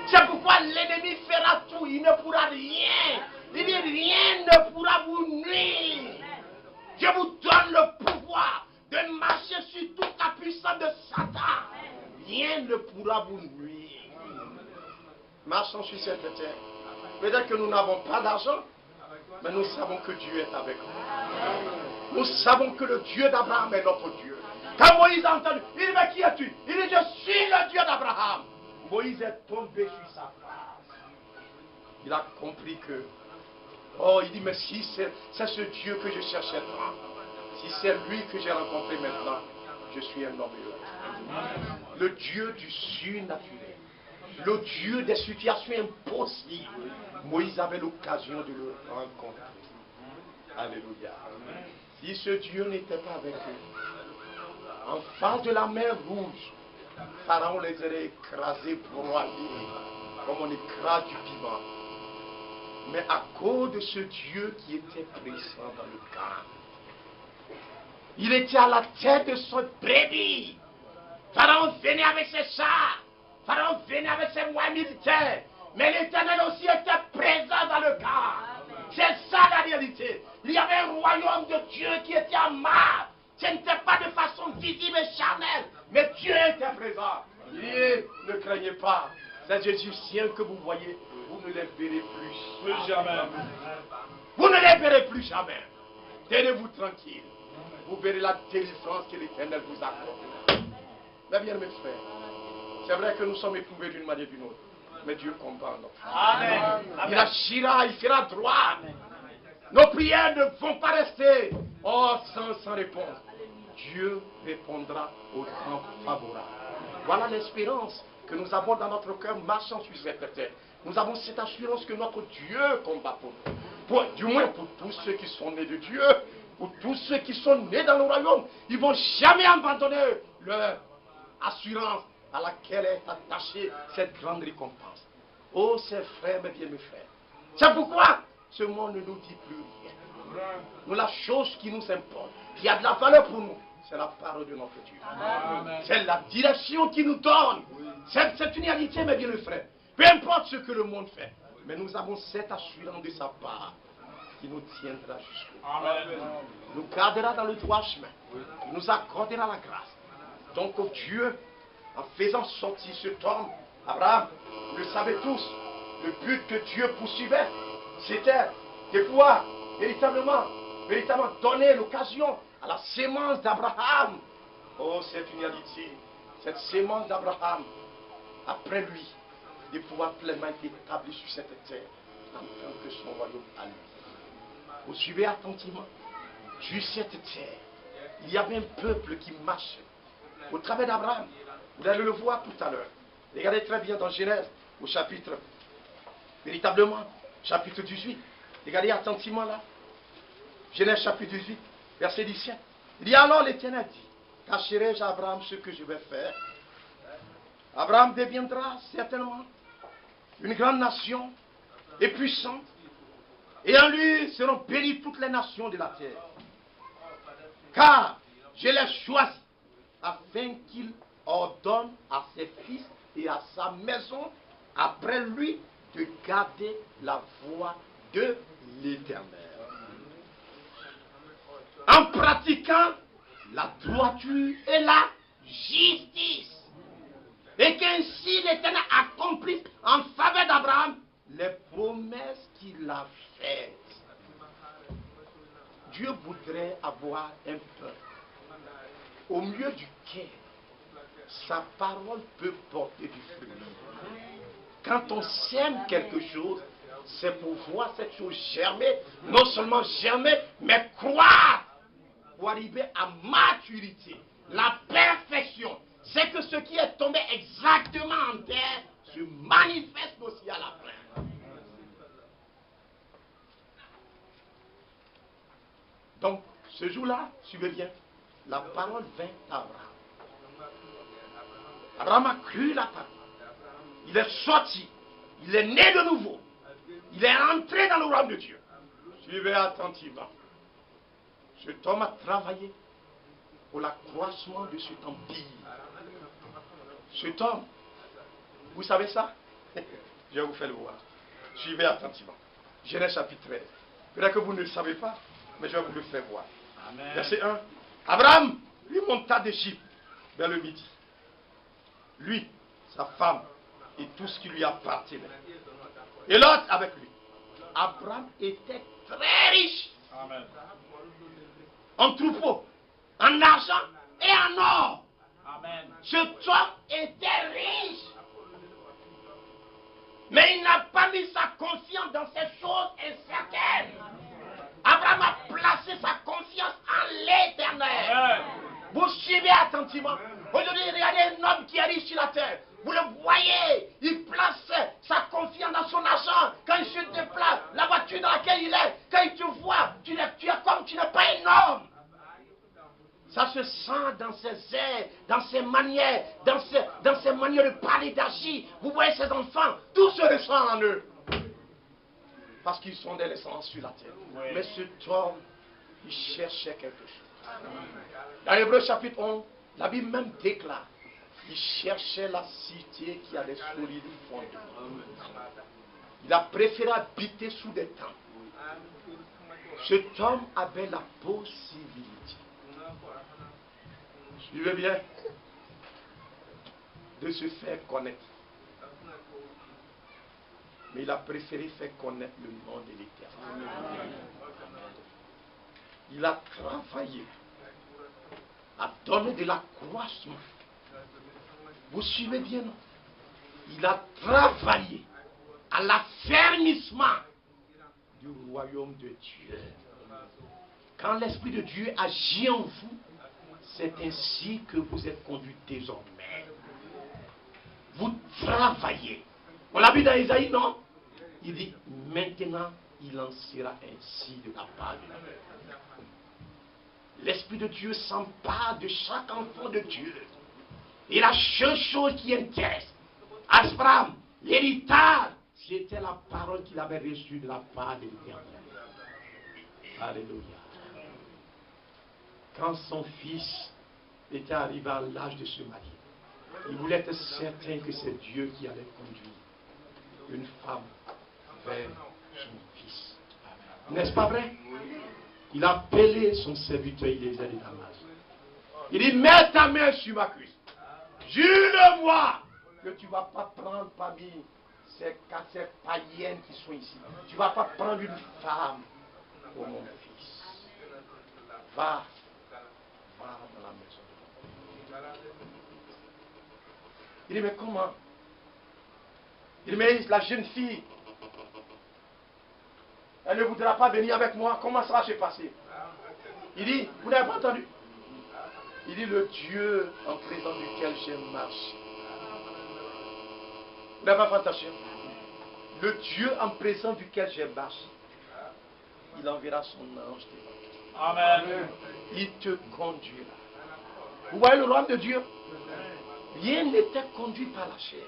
C'est pourquoi l'ennemi fera tout, il ne pourra rien. Il dit rien ne pourra vous nuire. Je vous donne le pouvoir de marcher sur toute la puissance de Satan. Rien ne pourra vous nuire. Marchons sur cette terre. Peut-être que nous n'avons pas d'argent, mais nous savons que Dieu est avec nous. Nous savons que le Dieu d'Abraham est notre Dieu. Quand Moïse a entendu, il dit, mais qui es-tu? Il dit, je suis le Dieu d'Abraham. Moïse est tombé sur sa face. Il a compris que, oh, il dit, mais si c'est ce Dieu que je cherchais tant, si c'est lui que j'ai rencontré maintenant, je suis un homme heureux. Le Dieu du surnaturel, le Dieu des situations impossibles. Moïse avait l'occasion de le rencontrer. Alléluia. Si ce Dieu n'était pas avec eux, en face de la mer Rouge, Pharaon les aurait écrasés, broyés, comme on écrase du piment. Mais à cause de ce Dieu qui était présent dans le camp, il était à la tête de son brebis. Pharaon venait avec ses chars, Pharaon venait avec ses moyens militaires, mais l'Éternel aussi était présent dans le camp. C'est ça la réalité. Il y avait un royaume de Dieu qui était en marche. Ce n'était pas de façon visible et charnelle, mais Dieu était présent. Il dit, ne craignez pas, ces Égyptiens que vous voyez, vous ne les verrez plus. Plus jamais. Vous ne les verrez plus jamais. Tenez-vous tranquille. Vous verrez la délivrance que l'Éternel vous accorde. Mais bien mes frères, c'est vrai que nous sommes éprouvés d'une manière ou d'une autre, mais Dieu combat notre foi. Amen. Il agira, il fera droit. Nos prières ne vont pas rester sans réponse. Dieu répondra au temps favorable. Voilà l'espérance que nous avons dans notre cœur marchant sur cette terre. Nous avons cette assurance que notre Dieu combat pour nous. Du moins pour tous ceux qui sont nés de Dieu, pour tous ceux qui sont nés dans le royaume, ils ne vont jamais abandonner leur assurance à laquelle est attachée cette grande récompense. Oh, ces frères, mes bien mes frères. C'est pourquoi ce monde ne nous dit plus rien. Nous, la chose qui nous importe, qui a de la valeur pour nous, c'est la parole de notre Dieu. C'est la direction qui nous donne. C'est une réalité, mes bien mes frères. Peu importe ce que le monde fait, mais nous avons cette assurance de sa part qui nous tiendra jusqu'au bout. Nous gardera dans le droit chemin. Il nous accordera la grâce. Donc Dieu, en faisant sortir cet homme, Abraham, vous le savez tous, le but que Dieu poursuivait, c'était de pouvoir véritablement donner l'occasion à la sémence d'Abraham. Oh, c'est une réalité. Cette sémence d'Abraham, après lui, de pouvoir pleinement être établi sur cette terre, en tant que son royaume à lui. Vous suivez attentivement. Sur cette terre, il y avait un peuple qui marchait au travers d'Abraham. Vous allez le voir tout à l'heure. Regardez très bien dans Genèse, au chapitre, véritablement, chapitre 18. Regardez attentivement là. Genèse chapitre 18, verset 17. Il dit alors l'Éternel dit, cacherai-je à Abraham ce que je vais faire? Abraham deviendra certainement une grande nation et puissante. Et en lui seront bénies toutes les nations de la terre. Car je l'ai choisi afin qu'il ordonne à ses fils et à sa maison après lui de garder la voie de l'Éternel. dans la droiture et la justice. Et qu'ainsi l'Éternel accomplisse en faveur d'Abraham les promesses qu'il a faites. Dieu voudrait avoir un peuple au milieu duquel sa parole peut porter du fruit. Quand on sème quelque chose, c'est pour voir cette chose germer, non seulement germer, mais croire pour arriver à maturité, la perfection. C'est que ce qui est tombé exactement en terre se manifeste aussi à la fin. Donc, ce jour-là, suivez bien, la parole vint à Abraham. Abraham a cru la parole. Il est sorti. Il est né de nouveau. Il est entré dans le royaume de Dieu. Suivez attentivement. Cet homme a travaillé pour l'accroissement de cet empire. Cet homme, vous savez ça? Je vais vous faire le voir. Suivez attentivement. Genèse chapitre 13. Peut-être que vous ne le savez pas, mais je vais vous le faire voir. Amen. Verset 1. Abraham, lui, monta d'Égypte vers le midi. Lui, sa femme et tout ce qui lui appartenait. Et l'autre avec lui. Abraham était très riche. Amen. En troupeaux, en argent et en or. Amen. Cet homme était riche. Mais il n'a pas mis sa confiance dans ces choses incertaines. Abraham a placé sa confiance en l'Éternel. Amen. Vous suivez attentivement. Aujourd'hui, regardez un homme qui est riche sur la terre. Vous le voyez, il place sa confiance dans son argent. Quand il se déplace, la voiture dans laquelle il est, quand il te voit, tu es comme tu n'es pas un homme. Ça se sent dans ses airs, dans ses manières, dans ses manières de parler, d'agir. Vous voyez ses enfants, tout se ressent en eux. Parce qu'ils sont des naissances sur la terre. Oui. Mais cet homme, il cherchait quelque chose. Dans Hébreux chapitre 11, la Bible même déclare, il cherchait la cité qui a des solides fondements. Il a préféré habiter sous des tentes. Cet homme avait la possibilité, suivez bien, de se faire connaître. Mais il a préféré faire connaître le nom de l'Éternel. Il a travaillé à donner de l'accroissement. Vous suivez bien, non? Il a travaillé à l'affermissement du royaume de Dieu. Quand l'Esprit de Dieu agit en vous, c'est ainsi que vous êtes conduits désormais. Vous travaillez. On l'a vu dans Isaïe, non? Il dit, maintenant, il en sera ainsi de la part de Dieu. L'Esprit de Dieu s'empare de chaque enfant de Dieu. Et la seule chose qui intéresse Abraham, l'héritage, c'était la parole qu'il avait reçue de la part de l'Éternel. Alléluia. Quand son fils était arrivé à l'âge de se marier, il voulait être certain que c'est Dieu qui allait conduire une femme vers son fils. N'est-ce pas vrai? Il a appelé son serviteur Élisée de Damas. Il dit, mets ta main sur ma cuisse. Jure-moi que tu ne vas pas prendre parmi ces païennes qui sont ici. Tu ne vas pas prendre une femme pour mon fils. Va dans la maison. Il dit, mais comment? Il dit, mais la jeune fille, elle ne voudra pas venir avec moi. Comment ça va se passer? Il dit, vous n'avez pas entendu? Il dit, le Dieu en présence duquel j'ai marché. Vous n'avez pas fait attention? Le Dieu en présence duquel j'ai marché, il enverra son ange devant toi. Amen. Il te conduira. Vous voyez le royaume de Dieu? Rien n'était conduit par la chair.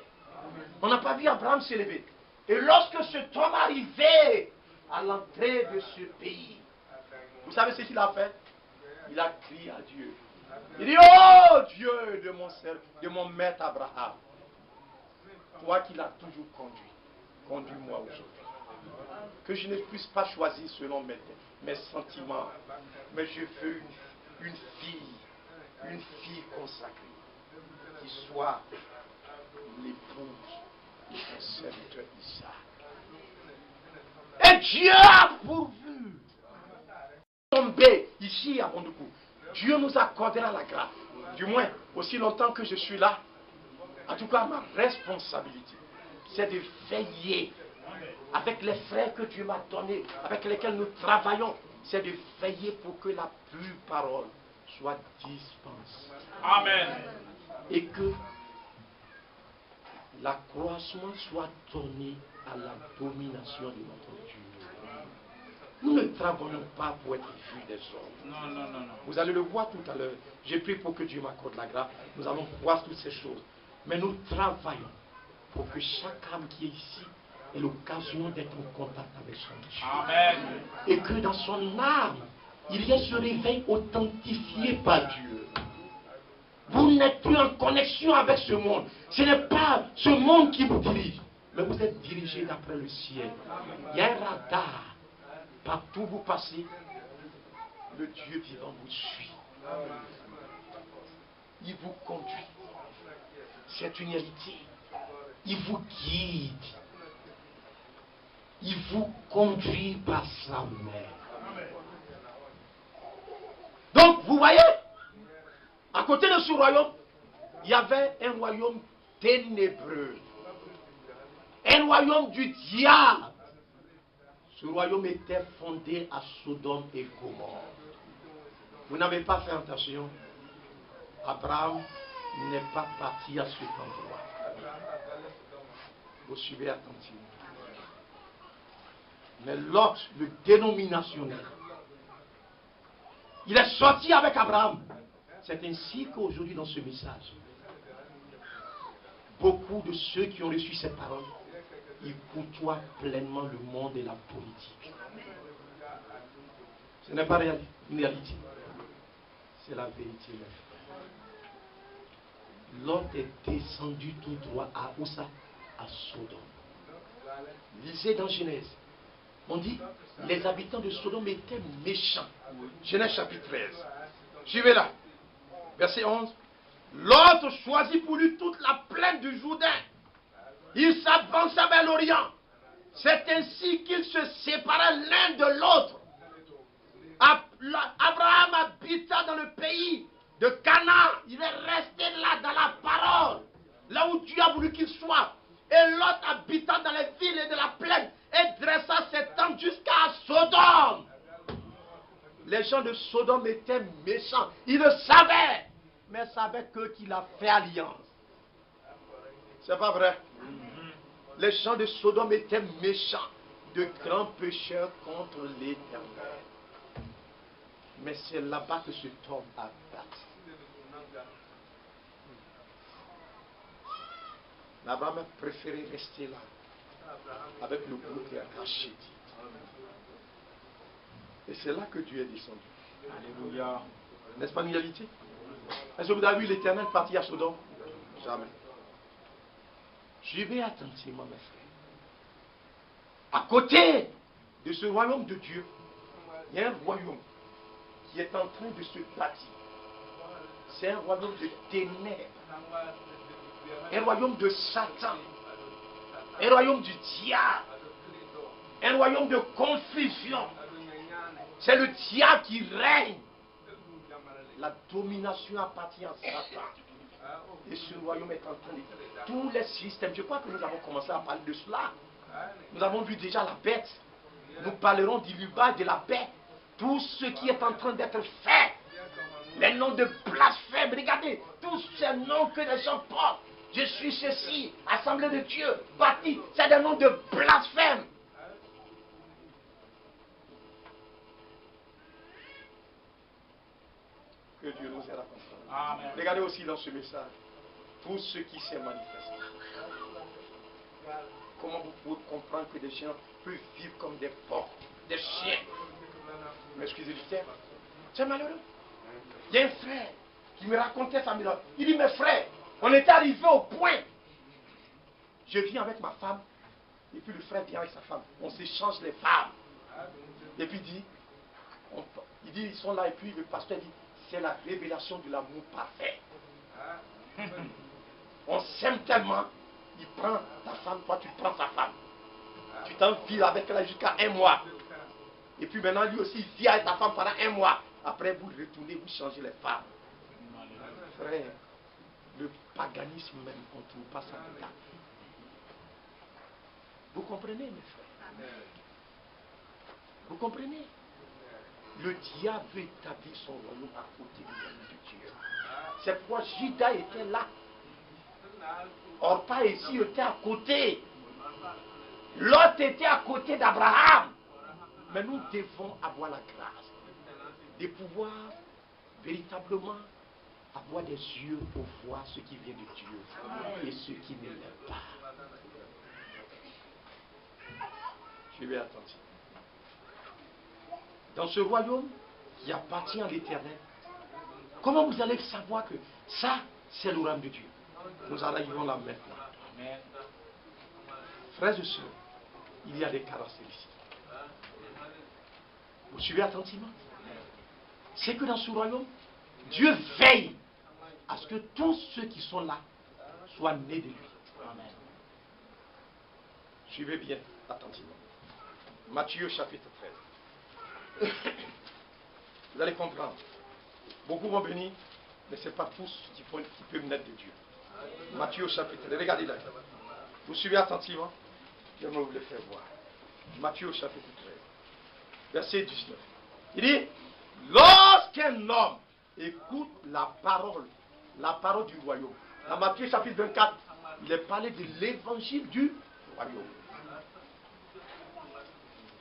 On n'a pas vu Abraham s'élever. Et lorsque cet homme arrivait à l'entrée de ce pays, vous savez ce qu'il a fait? Il a crié à Dieu. Il dit, oh Dieu de mon maître Abraham, toi qui l'as toujours conduit, conduis-moi aujourd'hui. Que je ne puisse pas choisir selon mes sentiments, mais je veux une fille consacrée, qui soit l'épouse de ton serviteur Isaac. Et Dieu a pourvu. Tomber ici à Bondoukou. Dieu nous accordera la grâce. Du moins, aussi longtemps que je suis là, en tout cas, ma responsabilité, c'est de veiller avec les frères que Dieu m'a donnés, avec lesquels nous travaillons, c'est de veiller pour que la pure parole soit dispensée. Amen. Et que l'accroissement soit donné à la domination de notre Dieu. Nous ne travaillons pas pour être vus des hommes. Non, non, non, non. Vous allez le voir tout à l'heure. J'ai prié pour que Dieu m'accorde la grâce. Nous allons voir toutes ces choses. Mais nous travaillons pour que chaque âme qui est ici ait l'occasion d'être en contact avec son Dieu. Amen. Et que dans son âme, il y ait ce réveil authentifié par Dieu. Vous n'êtes plus en connexion avec ce monde. Ce n'est pas ce monde qui vous dirige. Mais vous êtes dirigé d'après le ciel. Il y a un radar. Partout où vous passez, le Dieu vivant vous suit. Il vous conduit. C'est une réalité. Il vous guide. Il vous conduit par sa main. Donc, vous voyez, à côté de ce royaume, il y avait un royaume ténébreux. Un royaume du diable. Ce royaume était fondé à Sodome et Gomorrhe. Vous n'avez pas fait attention. Abraham n'est pas parti à cet endroit. Vous suivez attentivement. Mais l'autre, le dénominationnel, il est sorti avec Abraham. C'est ainsi qu'aujourd'hui dans ce message, beaucoup de ceux qui ont reçu cette parole, ils côtoient pleinement le monde et la politique. Ce n'est pas une réalité. C'est la vérité. L'autre est descendu tout droit à où ça? À Sodome. Lisez dans Genèse. On dit, les habitants de Sodome étaient méchants. Genèse chapitre 13. Suivez là. Verset 11. L'autre choisit pour lui toute la plaine du Jourdain. Il s'avança vers l'Orient. C'est ainsi qu'ils se séparaient l'un de l'autre. Abraham habita dans le pays de Canaan. Il est resté là dans la parole. Là où Dieu a voulu qu'il soit. Et l'autre habita dans les villes et de la plaine. Et dressa ses tentes jusqu'à Sodome. Les gens de Sodome étaient méchants. Ils le savaient. Mais savaient qu'il a fait alliance. C'est pas vrai? Les gens de Sodome étaient méchants, de grands pécheurs contre l'Éternel. Mais c'est là-bas que cet homme a bâti. Abraham a préféré rester là, avec le groupe des rachetés. Et c'est là que Dieu est descendu. Alléluia. N'est-ce pas une réalité? Est-ce que vous avez vu l'Éternel partir à Sodome? Jamais. Suivez attentivement, mes frères. À côté de ce royaume de Dieu, il y a un royaume qui est en train de se bâtir. C'est un royaume de ténèbres. Un royaume de Satan. Un royaume du diable. Un royaume de confusion. C'est le diable qui règne. La domination appartient à Satan. Et ce royaume est en train de... Tous les systèmes, je crois que nous avons commencé à parler de cela. Nous avons vu déjà la bête. Nous parlerons du Luba, de la bête. Tout ce qui est en train d'être fait. Les noms de blasphème. Regardez, tous ces noms que les gens portent. Je suis ceci, Assemblée de Dieu, bâti. C'est des noms de blasphème. Que Dieu nous aide à comprendre. Amen. Regardez aussi dans ce message tout ce qui s'est manifesté. Comment vous pouvez comprendre que des gens peuvent vivre comme des porcs, des chiens? Mais excusez du terme. C'est malheureux. Il y a un frère qui me racontait sa miracle. Il dit, mes frères, on est arrivé au point. Je viens avec ma femme. Et puis le frère vient avec sa femme. On s'échange les femmes. Et puis il dit, ils sont là. Et puis le pasteur dit, c'est la révélation de l'amour parfait. On s'aime tellement, il prend ta femme, toi tu prends sa femme. Tu t'enfiles avec elle jusqu'à 1 mois. Et puis maintenant, lui aussi, il vit avec ta femme pendant 1 mois. Après, vous retournez, vous changez les femmes. Frère, le paganisme même, on ne trouve pas ça dedans. Vous comprenez, mes frères? Vous comprenez? Le diable veut établir son royaume à côté du royaume de Dieu. C'est pourquoi Judas était là. Orpa ici était à côté. Lot était à côté d'Abraham. Mais nous devons avoir la grâce de pouvoir véritablement avoir des yeux pour voir ce qui vient de Dieu et ce qui ne l'est pas. Suivez attentivement. Dans ce royaume qui appartient à l'Éternel, comment vous allez savoir que ça, c'est le royaume de Dieu? Nous arrivons là maintenant. Frères et sœurs, il y a des caractéristiques. Vous suivez attentivement? C'est que dans ce royaume, Dieu veille à ce que tous ceux qui sont là soient nés de lui. Amen. Suivez bien attentivement. Matthieu chapitre 13. Vous allez comprendre. Beaucoup vont venir, mais ce n'est pas tous qui peuvent naître de Dieu. Matthieu chapitre 13. Regardez là. Vous suivez attentivement. Je vais vous le faire voir. Matthieu chapitre 13. Verset 19. Il dit, lorsqu'un homme écoute la parole du royaume. Dans Matthieu chapitre 24, il est parlé de l'évangile du royaume.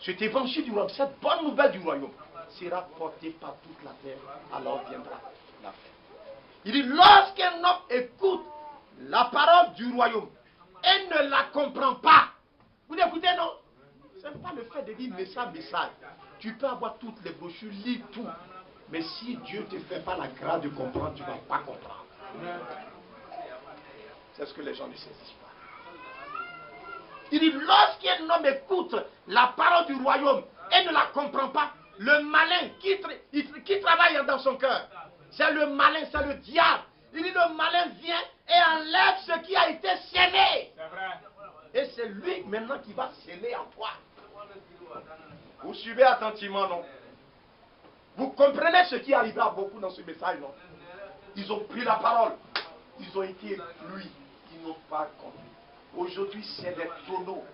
Cet évangile du royaume, cette bonne nouvelle du royaume, sera portée par toute la terre, alors viendra la fin. Il dit, lorsqu'un homme écoute la parole du royaume et ne la comprend pas, vous écoutez, non? Ce n'est pas le fait de dire message. Tu peux avoir toutes les brochures, lire tout. Mais si Dieu ne te fait pas la grâce de comprendre, tu ne vas pas comprendre. C'est ce que les gens ne saisissent pas. Il dit, lorsqu'un homme écoute la parole du royaume et ne la comprend pas, le malin qui travaille dans son cœur, c'est le malin, c'est le diable. Il dit, le malin vient et enlève ce qui a été scellé. Et c'est lui maintenant qui va sceller en toi. Vous suivez attentivement, non? Vous comprenez ce qui arrivera à beaucoup dans ce message, non? Ils ont pris la parole. Ils ont été fluides. Ils n'ont pas compris. Aujourd'hui, c'est des tonneaux.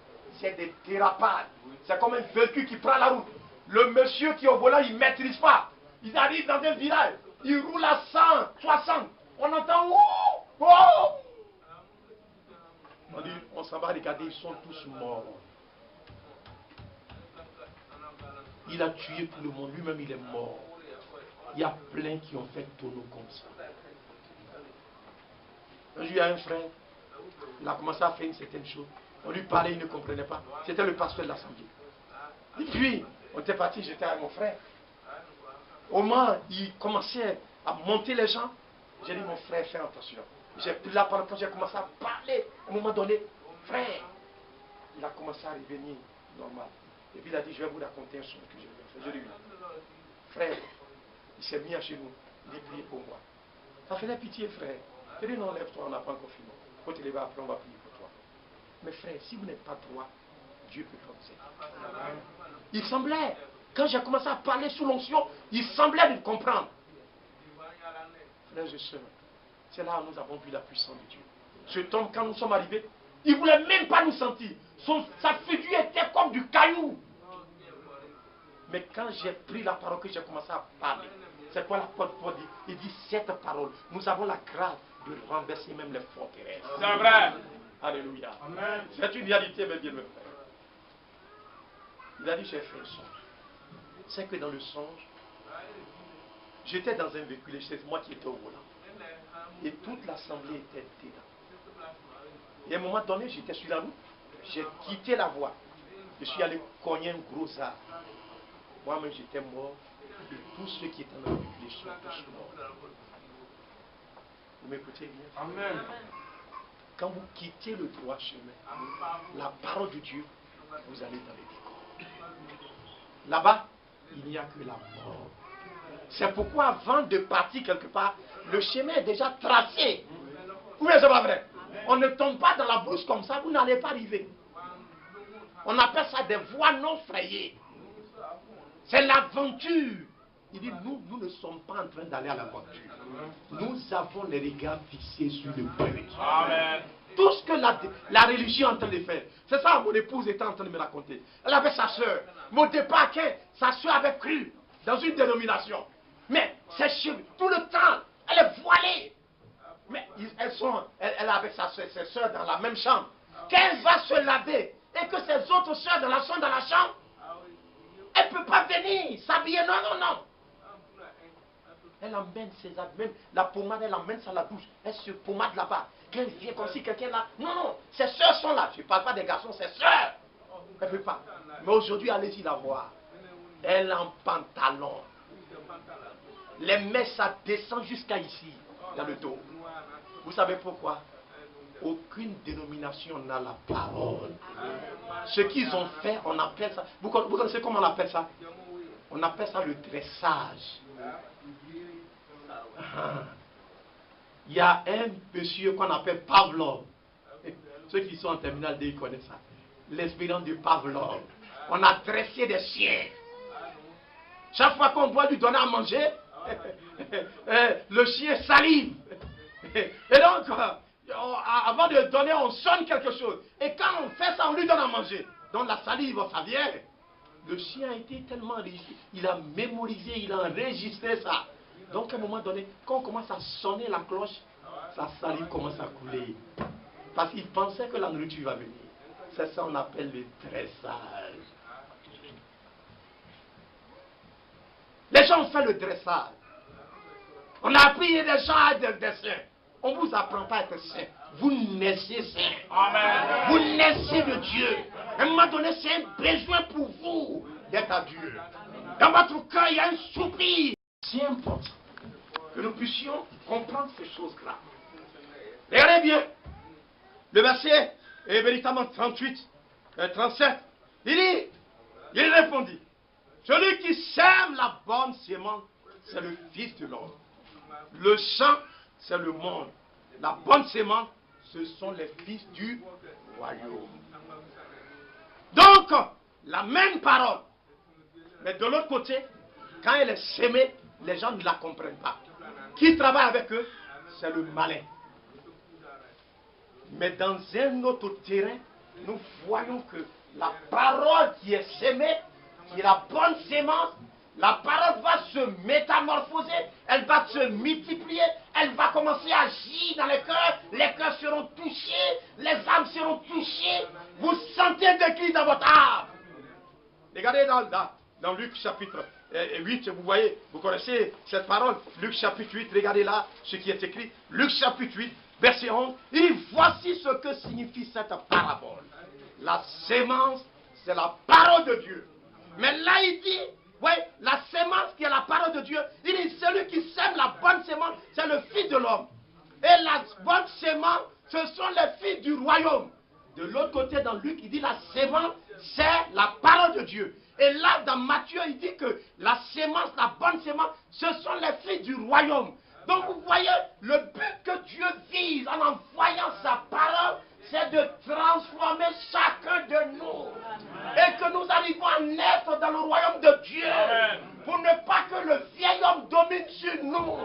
C'est des dérapages. C'est comme un véhicule qui prend la route. Le monsieur qui est au volant, il ne maîtrise pas. Ils arrivent dans un village. Ils roulent à 100, 60. On entend « oh, oh !» On dit, on s'en va regarder, ils sont tous morts. Il a tué tout le monde, lui-même il est mort. Il y a plein qui ont fait tonneau comme ça. Un jour, il y a un frère, il a commencé à faire une certaine chose. On lui parlait, il ne comprenait pas. C'était le pasteur de l'assemblée. Et puis, on était parti, j'étais avec mon frère. Au moment, il commençait à monter les gens. J'ai dit, mon frère, fais attention. J'ai pris la parole quand j'ai commencé à parler. À un moment donné, frère, il a commencé à revenir normal. Et puis il a dit, je vais vous raconter un son que je vais faire. Je lui ai dit, frère, il s'est mis à genoux, il a prié pour moi. Ça faisait pitié, frère. Je lui ai dit, non, lève-toi, on n'a pas encore fini. Quand tu lèves après, on va prier pour toi. Mais frère, si vous n'êtes pas droit, Dieu peut pas vous aider. Il semblait, quand j'ai commencé à parler sous l'onction, il semblait me comprendre. Frères et sœurs, c'est là où nous avons vu la puissance de Dieu. Cet homme, quand nous sommes arrivés, il ne voulait même pas nous sentir. Sa figure était comme du caillou. Mais quand j'ai pris la parole, que j'ai commencé à parler, c'est quoi la parole dit? Il dit, cette parole, nous avons la grâce de renverser même les forteresses. C'est vrai. Alléluia. C'est une réalité, mes bien-aimés frères. Il a dit, j'ai fait un songe. C'est que dans le songe, j'étais dans un véhicule, c'est moi qui étais au volant. Et toute l'assemblée était dedans. Et à un moment donné, j'étais sur la route, j'ai quitté la voie. Je suis allé cogner un gros arbre. Moi-même, j'étais mort. Et tous ceux qui étaient dans le véhicule sont tous morts. Vous m'écoutez bien? Amen. Quand vous quittez le droit chemin, la parole de Dieu, vous allez dans les décors. Là-bas, il n'y a que la mort. C'est pourquoi avant de partir quelque part, le chemin est déjà tracé. Ou bien c'est pas vrai? On ne tombe pas dans la brousse comme ça, vous n'allez pas arriver. On appelle ça des voies non frayées. C'est l'aventure. Il dit, nous ne sommes pas en train d'aller à l'aventure. Nous avons les regards fixés sur le but. Amen. Tout ce que la religion est en train de faire, c'est ça mon épouse était en train de me raconter. Elle avait sa soeur. Mais au départ, sa soeur avait cru dans une dénomination. Mais ses cheveux, tout le temps, elle est voilée. Mais elle est avec ses soeurs dans la même chambre. Quand elle va se laver et que ses autres soeurs sont dans la chambre, elle ne peut pas venir s'habiller. Non, non, non. Elle emmène ses habits, la pommade, elle emmène ça à la douche. Elle se pommade là-bas. Quand elle vient comme si quelqu'un là. Non, non, ses soeurs sont là. Je ne parle pas des garçons, ses soeurs. Elle ne peut pas. Mais aujourd'hui, allez-y la voir. Elle est en pantalon. Les mains, ça descend jusqu'à ici, dans le dos. Vous savez pourquoi? Aucune dénomination n'a la parole. Ce qu'ils ont fait, on appelle ça. Vous connaissez comment on appelle ça? On appelle ça le dressage. Il y a un monsieur qu'on appelle Pavlov. Ceux qui sont en terminale D, ils connaissent ça. L'expérience de Pavlov. On a dressé des chiens. Chaque fois qu'on doit lui donner à manger, le chien salive. Et donc, avant de donner, on sonne quelque chose. Et quand on fait ça, on lui donne à manger. Donc la salive, ça vient. Le chien a été tellement riche, il a mémorisé, il a enregistré ça. Donc à un moment donné, quand on commence à sonner la cloche, sa salive commence à couler. Parce qu'il pensait que la nourriture va venir. C'est ça qu'on appelle le dressage. Les gens ont fait le dressage. On a appris les gens à être des saints. On ne vous apprend pas à être saint. Vous naissez saint. Amen. Vous naissez de Dieu. À un moment donné, c'est un besoin pour vous d'être à Dieu. Dans votre cœur, il y a un soupir. C'est important que nous puissions comprendre ces choses-là. Regardez bien. Le verset est véritablement 38, 37. Il répondit, celui qui sème la bonne sémence, c'est le Fils de l'homme. Le champ, c'est le monde. La bonne sémence, ce sont les fils du royaume. Donc, la même parole. Mais de l'autre côté, quand elle est sémée, les gens ne la comprennent pas. Qui travaille avec eux? C'est le malin. Mais dans un autre terrain, nous voyons que la parole qui est sémée, qui est la bonne sémence, la parole va se métamorphoser, elle va se multiplier, elle va commencer à agir dans les cœurs seront touchés, les âmes seront touchées, vous sentez un déclic dans votre âme. Regardez dans Luc chapitre 8, vous voyez, vous connaissez cette parole, Luc chapitre 8, regardez là ce qui est écrit, Luc chapitre 8, verset 11, il dit, voici ce que signifie cette parabole. La sémence, c'est la parole de Dieu. Mais là, il dit, oui, la sémence qui est la parole de Dieu, il dit, celui qui sème la bonne sémence, c'est le Fils de l'homme. Et la bonne sémence, ce sont les filles du royaume. De l'autre côté, dans Luc, il dit, la sémence, c'est la parole de Dieu. Et là, dans Matthieu, il dit que la sémence, la bonne sémence, ce sont les filles du royaume. Donc, vous voyez, le but que Dieu vise en envoyant sa parole, c'est de transformer chacun de nous. Et que nous arrivons à naître dans le royaume de Dieu. Amen. Pour ne pas que le vieil homme domine sur nous.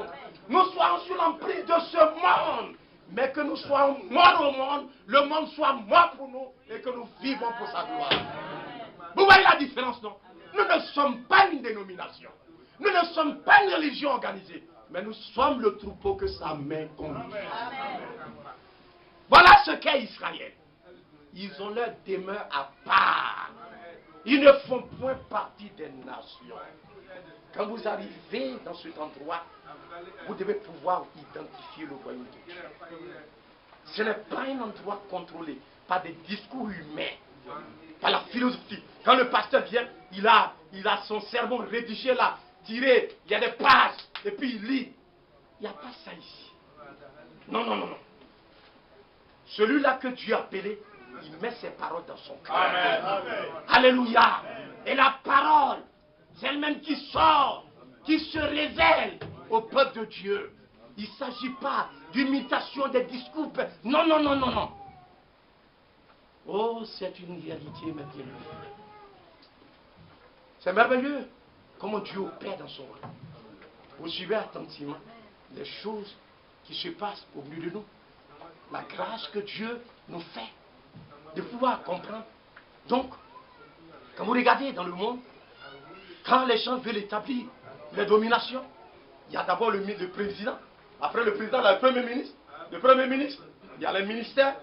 Nous soyons sous l'emprise de ce monde. Mais que nous soyons morts au monde. Le monde soit mort pour nous. Et que nous vivons pour sa gloire. Vous voyez la différence, non? Nous ne sommes pas une dénomination. Nous ne sommes pas une religion organisée. Mais nous sommes le troupeau que sa main conduit. Voilà ce qu'est Israël. Ils ont leur demeure à part. Ils ne font point partie des nations. Quand vous arrivez dans cet endroit, vous devez pouvoir identifier le royaume de Dieu. Ce n'est pas un endroit contrôlé par des discours humains, par la philosophie. Quand le pasteur vient, il a son sermon rédigé là, tiré, il y a des pages, et puis il lit. Il n'y a pas ça ici. Non, non, non, non. Celui-là que Dieu a appelé, il met ses paroles dans son cœur. Amen. Alléluia. Et la parole, c'est elle-même qui sort qui se révèle au peuple de Dieu. Il ne s'agit pas d'imitation des discours. Non, non, non, non, non. Oh, c'est une réalité, mes bien-aimés. C'est merveilleux comment Dieu opère dans son rôle. Vous suivez attentivement les choses qui se passent au milieu de nous. La grâce que Dieu nous fait de pouvoir comprendre. Donc, quand vous regardez dans le monde, quand les gens veulent établir les dominations, il y a d'abord le président. Après le président, il y a le premier ministre. Le premier ministre, il y a les ministères.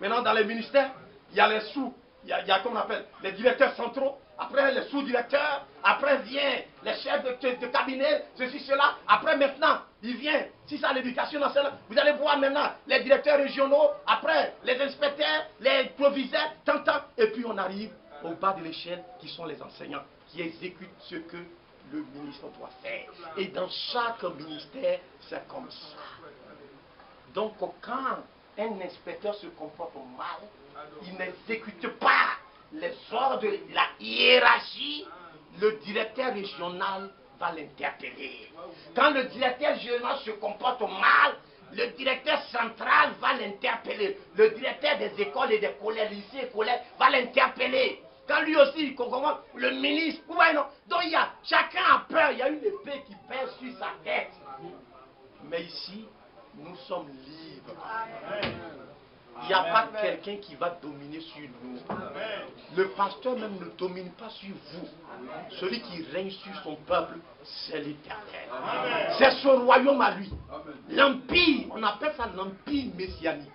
Maintenant, dans les ministères, il y a les sous. Il y a comment on appelle, les directeurs centraux. Après, les sous-directeurs. Après, vient les chefs de cabinet, ceci, cela. Après, maintenant, il vient, si c'est à l'éducation nationale, vous allez voir maintenant les directeurs régionaux. Après, les inspecteurs, les proviseurs, tant. Et puis, on arrive au bas de l'échelle, qui sont les enseignants, qui exécutent ce que le ministre doit faire. Et dans chaque ministère, c'est comme ça. Donc, quand un inspecteur se comporte mal, il n'exécute pas les ordres de la hiérarchie, le directeur régional va l'interpeller. Quand le directeur régional se comporte mal, le directeur central va l'interpeller. Le directeur des écoles et des collèges, lycées et collèges va l'interpeller. Quand lui aussi, il comprend, le ministre, ouais, non. Donc chacun a peur, il y a une épée qui pèse sur sa tête. Mais ici, nous sommes libres. Il n'y a pas quelqu'un qui va dominer sur nous. Le pasteur même ne domine pas sur vous. Celui qui règne sur son peuple, c'est l'Éternel. C'est son royaume à lui. L'empire, on appelle ça l'empire messianique.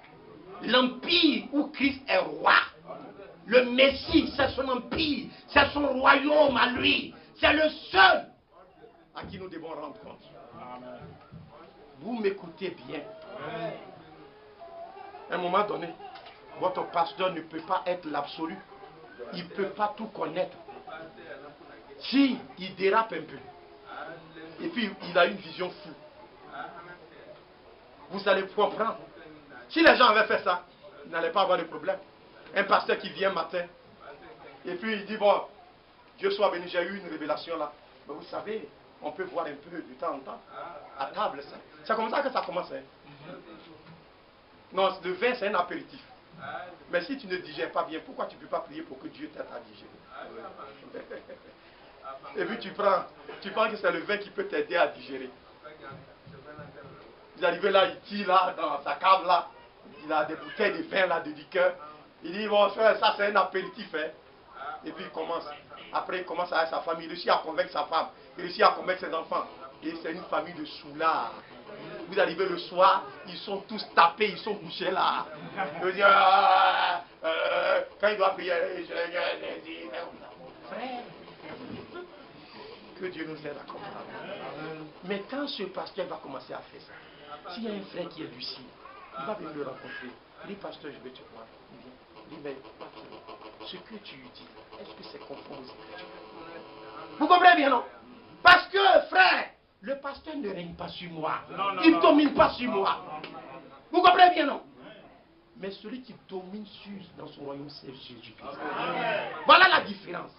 L'empire où Christ est roi. Le Messie, c'est son empire, c'est son royaume à lui. C'est le seul à qui nous devons rendre compte. Vous m'écoutez bien. À un moment donné, votre pasteur ne peut pas être l'absolu. Il ne peut pas tout connaître. Si il dérape un peu, et puis il a une vision floue, vous allez comprendre. Si les gens avaient fait ça, ils n'allaient pas avoir de problème. Un pasteur qui vient matin, et puis il dit, bon, Dieu soit béni, j'ai eu une révélation là. Mais vous savez, on peut voir un peu de temps en temps, à table, ça. C'est comme ça que ça commence. Hein. Non, le vin, c'est un apéritif. Mais si tu ne digères pas bien, pourquoi tu ne peux pas prier pour que Dieu t'aide à digérer? Et puis tu penses que c'est le vin qui peut t'aider à digérer. Vous arrivez là, il tire là, dans sa cave là, il a des bouteilles de vin là, de liqueur. Il dit, bon, ça c'est un apéritif. Hein. Et puis il commence. Après, il commence avec sa famille. Il réussit à convaincre sa femme. Il réussit à convaincre ses enfants. Et c'est une famille de soulards. Vous arrivez le soir, ils sont tous tapés, ils sont couchés là. Ils disent, quand il doit prier, frère, que Dieu nous aide à comprendre. Mais quand ce pasteur va commencer à faire ça, s'il y a un frère qui est lucide, il va venir le rencontrer. Il dit, pasteur, je vais te voir. Il dit, mais ce que tu dis, est-ce que c'est conforme aux Écritures? Vous comprenez bien, non? Parce que, frère, le pasteur ne règne pas sur moi. Il ne domine pas sur moi. Vous comprenez bien, non? Mais celui qui domine dans son royaume, c'est Jésus-Christ. Voilà la différence.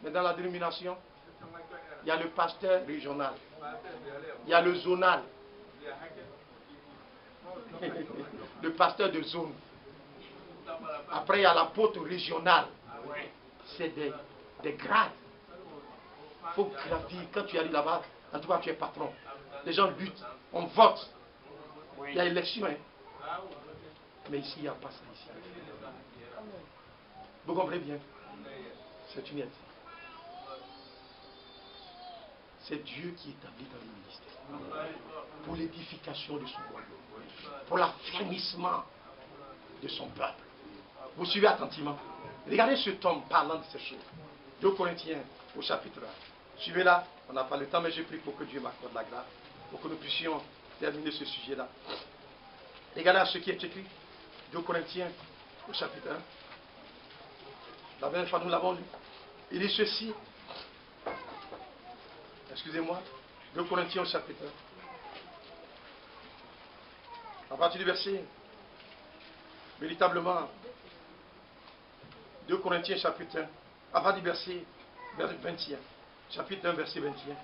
Mais dans la dénomination, il y a le pasteur régional. Il y a le zonal. Le pasteur de zone. Après, il y a l'apôtre régional. C'est des grades. Il faut gravir. Quand tu arrives là-bas, en tout cas, tu es patron. Les gens luttent, on vote. Il y a élection. Hein. Mais ici, il n'y a pas ça ici. Vous comprenez bien? C'est une aide. C'est Dieu qui établit dans le ministère. Pour l'édification de son royaume. Pour l'affermissement de son peuple. Vous suivez attentivement. Regardez ce tome parlant de ces choses. 2 Corinthiens au chapitre 1. Suivez là, on n'a pas le temps, mais je prie pour que Dieu m'accorde la grâce, pour que nous puissions terminer ce sujet-là. Regardez à ce qui est écrit. 2 Corinthiens au chapitre 1. La dernière fois nous l'avons lu. Il dit ceci. Excusez-moi. 2 Corinthiens au chapitre 1. À partir du verset, véritablement, 2 Corinthiens chapitre 1, à partir du verset verset 21. Chapitre 1, verset 21.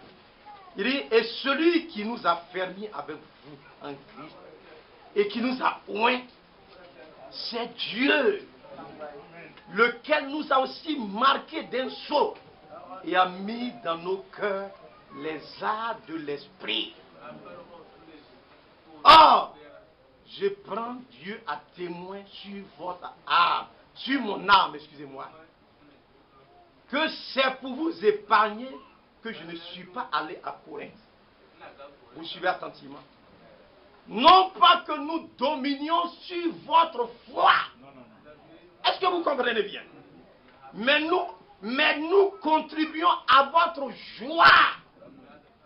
Il dit, et celui qui nous a fermis avec vous en Christ et qui nous a oints, c'est Dieu, lequel nous a aussi marqués d'un sceau et a mis dans nos cœurs les arts de l'esprit. Or, je prends Dieu à témoin sur votre âme, sur mon âme, excusez-moi, que c'est pour vous épargner que je ne suis pas allé à Corinthe. Vous suivez attentivement. Non pas que nous dominions sur votre foi. Est-ce que vous comprenez bien? Mais nous contribuons à votre joie.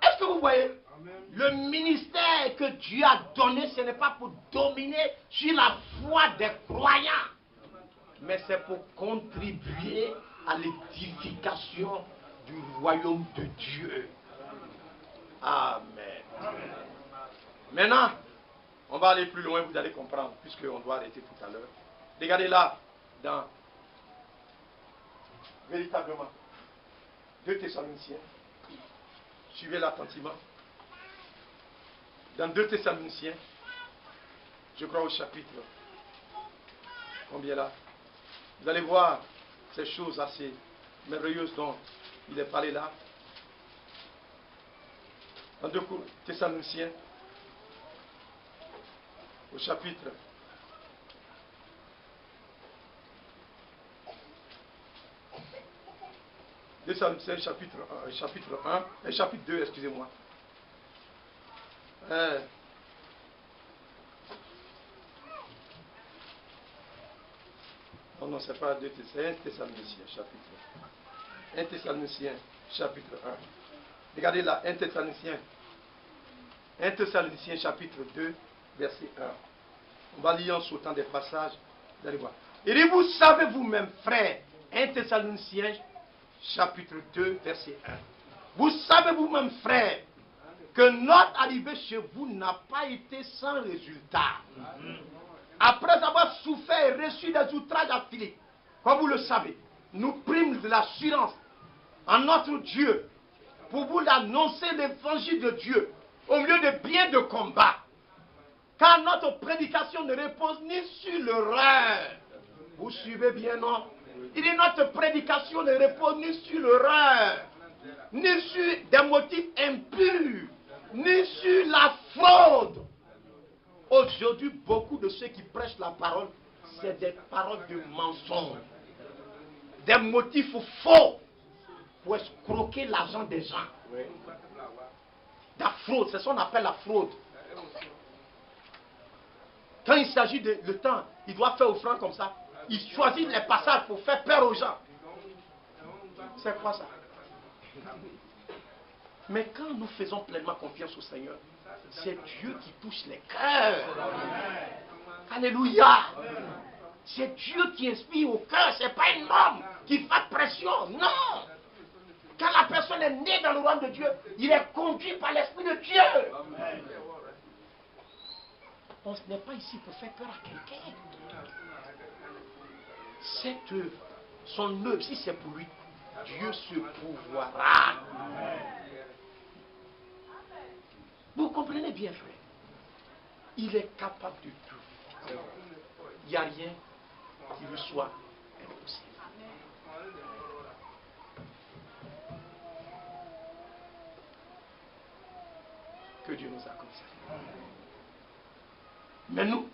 Est-ce que vous voyez? Le ministère que Dieu a donné, ce n'est pas pour dominer sur la foi des croyants, mais c'est pour contribuer à l'édification du royaume de Dieu. Amen. Maintenant, on va aller plus loin, vous allez comprendre, puisqu'on doit arrêter tout à l'heure. Regardez là, dans véritablement 2 Thessaloniciens. Suivez-le attentivement. Dans 2 Thessaloniciens, je crois au chapitre, combien là? Vous allez voir ces choses assez merveilleuses dont il est parlé là. Dans 2 Thessaloniciens, au chapitre 2 Thessaloniciens, chapitre 1, chapitre 2, excusez-moi. Non, c'est pas 2 Thessaloniciens, chapitre 1. 1 Thessaloniciens, chapitre 1. Regardez là, 1 Thessaloniciens, chapitre 2, verset 1. On va lire en sautant des passages, vous allez voir. Il dit, vous savez vous-même, frères, 1 Thessaloniciens, chapitre 2, verset 1. Vous savez vous-même, frères, que notre arrivée chez vous n'a pas été sans résultat. Après avoir souffert et reçu des outrages à Philippe, comme vous le savez, nous prîmes de l'assurance en notre Dieu pour vous annoncer l'évangile de Dieu au milieu de bien de combats. Car notre prédication ne repose ni sur l'erreur. Vous suivez bien, non? Il dit notre prédication ne repose ni sur l'erreur, ni sur des motifs impurs, ni sur la fraude. Aujourd'hui, beaucoup de ceux qui prêchent la parole, c'est des paroles de mensonges, des motifs faux pour escroquer l'argent des gens. La fraude, c'est ce qu'on appelle la fraude. Quand il s'agit de le temps, il doit faire offrande comme ça. Il choisit les passages pour faire peur aux gens. C'est quoi ça? Mais quand nous faisons pleinement confiance au Seigneur, c'est Dieu qui touche les cœurs. Alléluia. C'est Dieu qui inspire au cœur. Ce n'est pas un homme qui fait pression. Non. Quand la personne est née dans le royaume de Dieu, il est conduit par l'Esprit de Dieu. On n'est pas ici pour faire peur à quelqu'un. Cette œuvre, son œuvre, si c'est pour lui, Dieu se pourvoira. Vous comprenez bien, frère. Il est capable de tout. Il n'y a rien qui lui soit impossible. Que Dieu nous accorde ça. Mais nous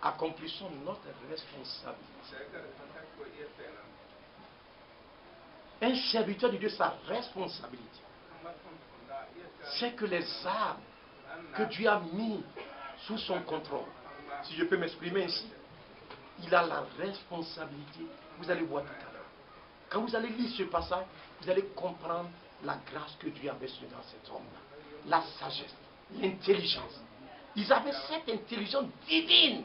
accomplissons notre responsabilité. Un serviteur de Dieu, sa responsabilité, c'est que les âmes que Dieu a mis sous son contrôle, si je peux m'exprimer ici, il a la responsabilité. Vous allez voir tout à l'heure. Quand vous allez lire ce passage, vous allez comprendre la grâce que Dieu avait sur dans cet homme-là. La sagesse, l'intelligence. Ils avaient cette intelligence divine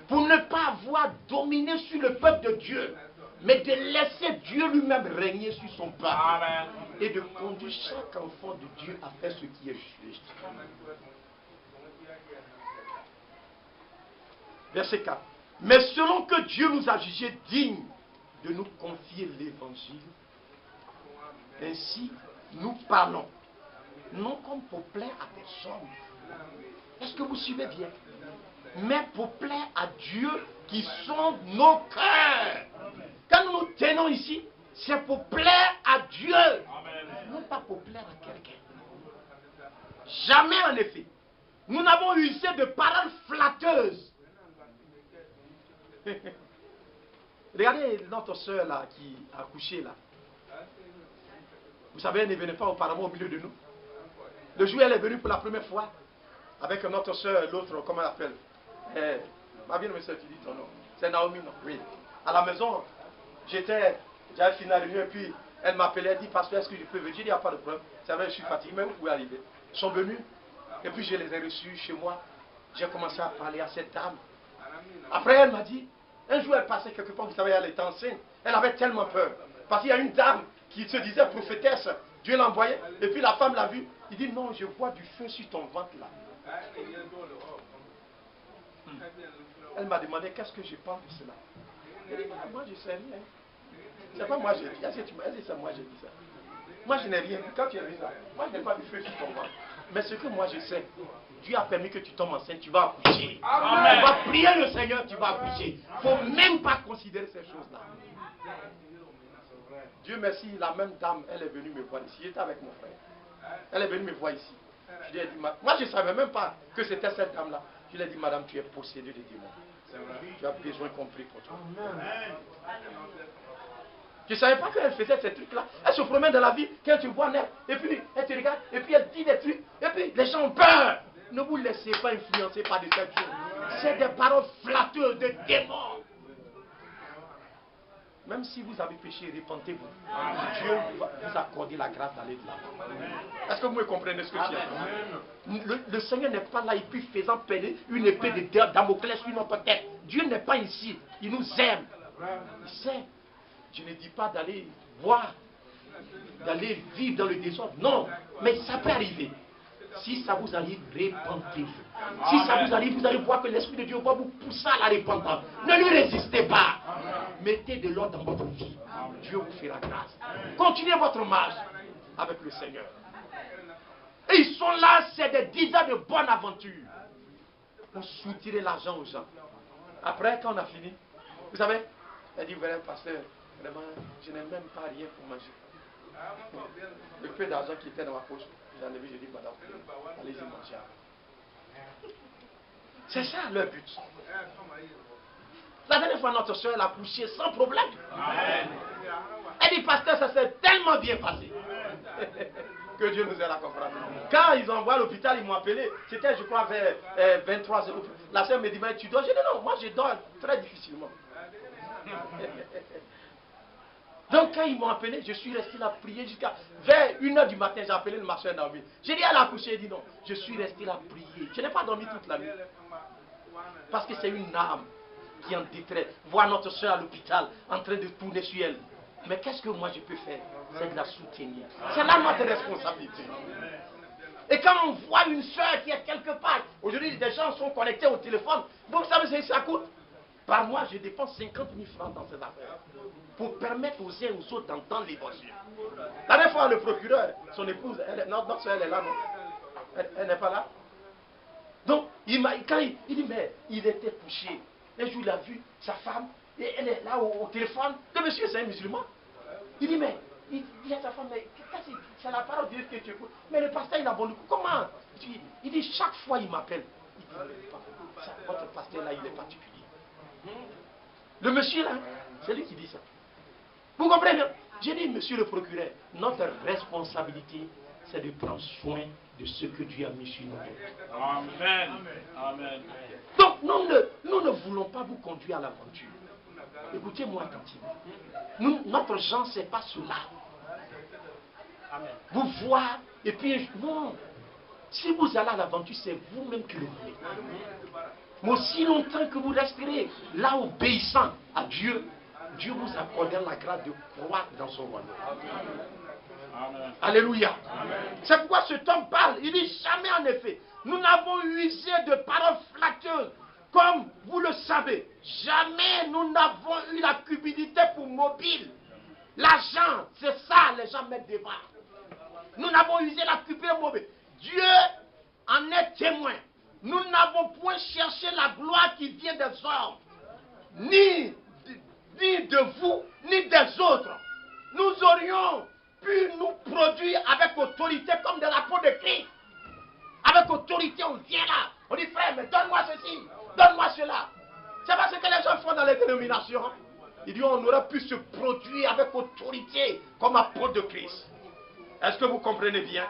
pour ne pas avoir dominé sur le peuple de Dieu, mais de laisser Dieu lui-même régner sur son peuple. Amen. Et de conduire chaque enfant de Dieu à faire ce qui est juste. Verset 4. Mais selon que Dieu nous a jugés dignes de nous confier l'évangile, Ainsi, nous parlons, non comme pour plaire à personne. Est-ce que vous suivez bien? Mais pour plaire à Dieu qui sonde nos cœurs. Quand nous nous tenons ici, c'est pour plaire à Dieu, non pas pour plaire à quelqu'un. Jamais en effet. Nous n'avons usé de paroles flatteuses. Regardez notre soeur là qui a accouché là. Vous savez, elle ne venait pas auparavant au milieu de nous. Le jour où elle est venue pour la première fois, avec notre soeur, l'autre, comment elle appelle? Ma bien-aimée soeur, tu dis ton nom. C'est Naomi, non? Oui. À la maison, j'avais fini la réunion et puis elle m'appelait, elle dit, pasteur, est-ce que je peux venir? J'ai dit, il n'y a pas de problème. C'est vrai, je suis fatigué, mais vous pouvez arriver. Ils sont venus et puis je les ai reçus chez moi. J'ai commencé à parler à cette dame. Après, elle m'a dit, un jour elle passait quelque part, vous savez, elle était enceinte. Elle avait tellement peur. Parce qu'il y a une dame qui se disait prophétesse. Dieu l'a envoyée. Et puis la femme l'a vue. Il dit, non, je vois du feu sur ton ventre là. Elle m'a demandé, qu'est-ce que je pense de cela? Elle dit, moi je sais rien. C'est pas moi j'ai dit. Est-ce que c'est moi j'ai dit ça? Moi je n'ai rien vu. Quand tu as vu ça, moi je n'ai pas du feu sur ton ventre. Mais ce que moi je sais, Dieu a permis que tu tombes enceinte, tu vas accoucher. Amen. Tu vas prier le Seigneur, tu vas accoucher. Il ne faut même pas considérer ces choses-là. Dieu merci, la même dame, elle est venue me voir ici. J'étais avec mon frère. Elle est venue me voir ici. Je lui ai dit, moi je ne savais même pas que c'était cette dame-là. Je lui ai dit, madame, tu es possédée de démons. Tu as besoin qu'on prie pour toi. Je ne savais pas qu'elle faisait ces trucs-là. Elle se promène dans la vie, quand tu vois naître, et puis elle te regarde, et puis elle dit des trucs, et puis les gens ont peur. Ne vous laissez pas influencer par des choses. C'est des paroles flatteuses de démons. Même si vous avez péché, repentez-vous. Dieu va vous accorder la grâce d'aller de l'avant. Est-ce que vous me comprenez ce que je dis? Le Seigneur n'est pas là et puis faisant peiner une épée de Damoclès sur notre tête. Dieu n'est pas ici. Il nous aime. Il sait. Je ne dis pas d'aller voir, d'aller vivre dans le désordre. Non. Mais ça peut arriver. Si ça vous arrive, repentez-vous. Si ça vous arrive, vous allez voir que l'Esprit de Dieu va vous pousser à la repentance. Ne lui résistez pas. Mettez de l'ordre dans votre vie. Dieu vous fera grâce. Continuez votre marche avec le Seigneur. Et ils sont là, c'est des 10 ans de bonne aventure. Pour soutirer l'argent aux gens. Après, quand on a fini, vous savez, elle dit, voilà, pasteur, vraiment, je n'ai même pas rien pour manger. Le peu d'argent qui était dans ma poche, j'ai enlevé, j'ai dit, madame, allez-y manger. C'est ça leur but. La dernière fois, notre soeur, elle a couché sans problème. Elle dit, pasteur, ça s'est tellement bien passé. Que Dieu nous aide à comprendre. Quand ils ont envoyé à l'hôpital, ils m'ont appelé. C'était, je crois, vers 23h. La soeur me dit, mais tu dors? J'ai dit, non, moi je dors très difficilement. Donc quand ils m'ont appelé, je suis resté là prier jusqu'à vers 1h du matin. J'ai appelé le marchand Naomi. J'ai dit, elle a accouché. Il dit non. Je suis resté là prier. Je n'ai pas dormi toute la nuit. Parce que c'est une âme qui est en détresse. Voir notre soeur à l'hôpital en train de tourner sur elle. Mais qu'est-ce que moi je peux faire? C'est de la soutenir. C'est là notre responsabilité. Et quand on voit une soeur qui est quelque part, aujourd'hui des gens sont connectés au téléphone. Vous savez, ça coûte. Par mois, je dépense 50 000 francs dans ces affaires. Pour permettre aux uns et aux autres d'entendre l'évangile. La dernière fois, le procureur, son épouse, notre soeur, elle est là, non? Elle n'est pas là? Donc, quand il dit, mais il était touché. Un jour, il a vu sa femme, et elle est là au téléphone. Le monsieur, c'est un musulman. Il dit, mais, il dit à sa femme, mais c'est la parole de Dieu que tu écoutes. Mais le pasteur, il a bon coup. Comment? Il dit, chaque fois, il m'appelle. Il dit, votre pasteur, là, il est particulier. Le monsieur, là, c'est lui qui dit ça. Vous comprenez? J'ai dit, monsieur le procureur, notre responsabilité, c'est de prendre soin de ce que Dieu a mis sur nous. Amen. Amen. Donc, nous ne voulons pas vous conduire à l'aventure. Écoutez-moi attentivement. Notre genre, ce n'est pas cela. Vous voir, et puis, non. Si vous allez à l'aventure, c'est vous-même qui le voulez. Mais aussi longtemps que vous resterez là obéissant à Dieu, Dieu vous accordera la grâce de croire dans son royaume. Amen. Alléluia. C'est pourquoi cet homme parle. Il dit jamais en effet. Nous n'avons usé de paroles flatteuses. Comme vous le savez, jamais nous n'avons eu la cupidité pour mobile. L'argent, c'est ça, les gens mettent devant. Nous n'avons usé la cupide mauvaise. Dieu en est témoin. Nous n'avons point cherché la gloire qui vient des hommes, ni de vous, ni des autres. Nous aurions pu nous produire avec autorité comme de la peau de Christ. Avec autorité, on vient là. On dit, frère, mais donne-moi ceci, donne-moi cela. C'est pas ce que les gens font dans les dénominations. Ils disent, on aurait pu se produire avec autorité comme apôtre de Christ. Est-ce que vous comprenez bien?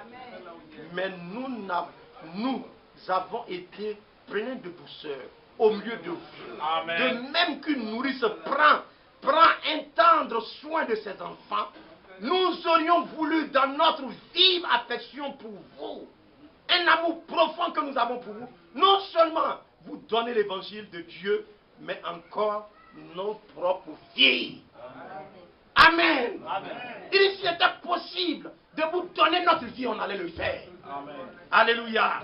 Mais nous avons été pleins de douceur au milieu de vous. Amen. De même qu'une nourrice prend un tendre soin de ses enfants, nous aurions voulu dans notre vive affection pour vous, un amour profond que nous avons pour vous, non seulement vous donner l'évangile de Dieu, mais encore nos propres filles. Amen. Amen. Et s'il était possible de vous donner notre vie, on allait le faire. Amen. Alléluia.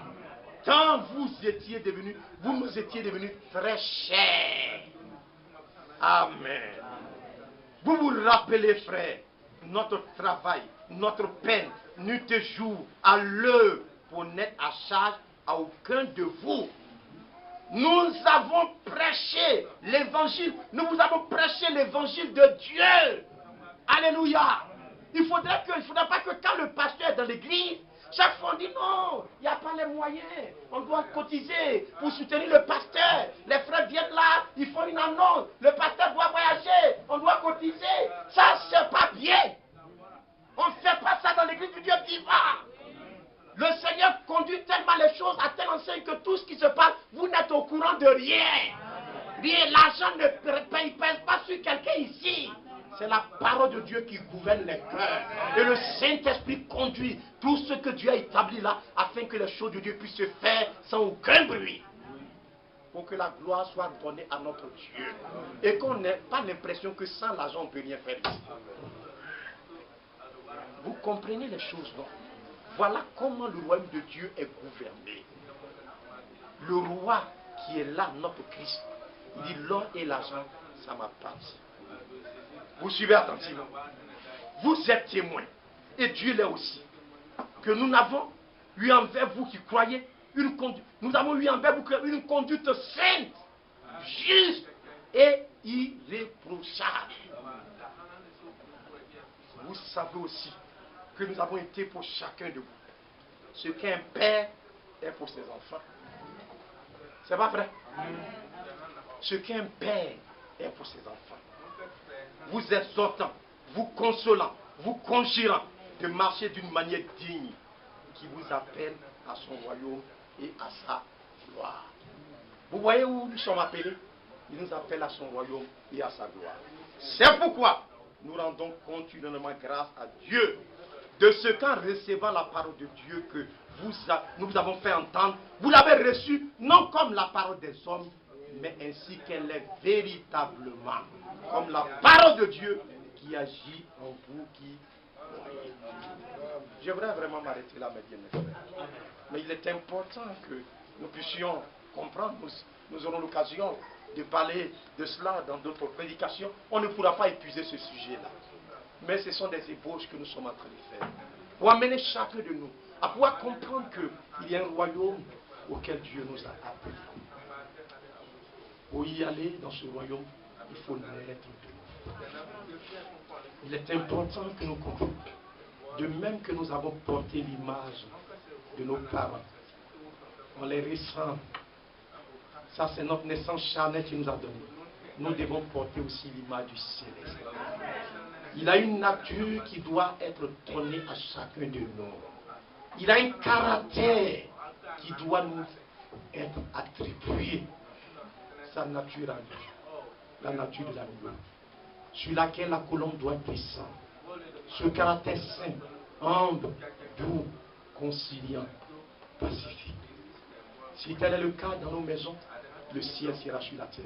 Quand vous nous étiez devenus très chers. Amen. Vous vous rappelez, frère, notre travail, notre peine, nuit et jour, à l'heure, pour n'être à charge à aucun de vous. Nous avons prêché l'évangile. Nous vous avons prêché l'évangile de Dieu. Alléluia. Il ne faudrait pas que quand le pasteur est dans l'église, chaque fois on dit non, il n'y a pas les moyens. On doit cotiser pour soutenir le pasteur. Les frères viennent là, ils font une annonce. Le pasteur doit voyager, on doit cotiser. Ça, c'est pas bien. On ne fait pas ça dans l'église du Dieu vivant. Le Seigneur conduit tellement les choses à telle enseigne que tout ce qui se passe, vous n'êtes au courant de rien. Rien, l'argent ne pèse pas sur quelqu'un ici. C'est la parole de Dieu qui gouverne les cœurs. Et le Saint-Esprit conduit tout ce que Dieu a établi là, afin que les choses de Dieu puissent se faire sans aucun bruit. Pour que la gloire soit donnée à notre Dieu. Et qu'on n'ait pas l'impression que sans l'argent, on ne peut rien faire ici. Vous comprenez les choses, non? Voilà comment le royaume de Dieu est gouverné. Le roi qui est là, notre Christ, il dit l'or et l'argent, ça m'appartient. Vous suivez attentivement. Vous êtes témoins, et Dieu l'est aussi, que nous n'avons eu envers vous qui croyez une conduite. Nous avons eu envers vous une conduite sainte, juste et irréprochable. Vous savez aussi que nous avons été pour chacun de vous ce qu'un père est pour ses enfants. C'est pas vrai? Ce qu'un père est pour ses enfants. Vous exhortant, vous consolant, vous conjurant de marcher d'une manière digne qui vous appelle à son royaume et à sa gloire. Vous voyez où nous sommes appelés? Il nous appelle à son royaume et à sa gloire. C'est pourquoi nous rendons continuellement grâce à Dieu de ce qu'en recevant la parole de Dieu que nous vous avons fait entendre, vous l'avez reçue non comme la parole des hommes, mais ainsi qu'elle est véritablement comme la parole de Dieu qui agit en vous qui croyez. J'aimerais vraiment m'arrêter là, mes bien-aimés. Mais il est important que nous puissions comprendre. Nous aurons l'occasion de parler de cela dans d'autres prédications. On ne pourra pas épuiser ce sujet-là. Mais ce sont des ébauches que nous sommes en train de faire. Pour amener chacun de nous à pouvoir comprendre qu'il y a un royaume auquel Dieu nous a appelés. Pour y aller dans ce royaume, il faut naître de nouveau. Il est important que nous comprenions. De même que nous avons porté l'image de nos parents, on les ressemble. Ça, c'est notre naissance charnelle qui nous a donné. Nous devons porter aussi l'image du Céleste. Il a une nature qui doit être donnée à chacun de nous. Il a un caractère qui doit nous être attribué. Sa nature à lui. La nature de l'agneau. Sur laquelle la colombe doit descendre. Ce caractère saint, humble, doux, conciliant, pacifique. Si tel est le cas dans nos maisons, le ciel sera sur la terre.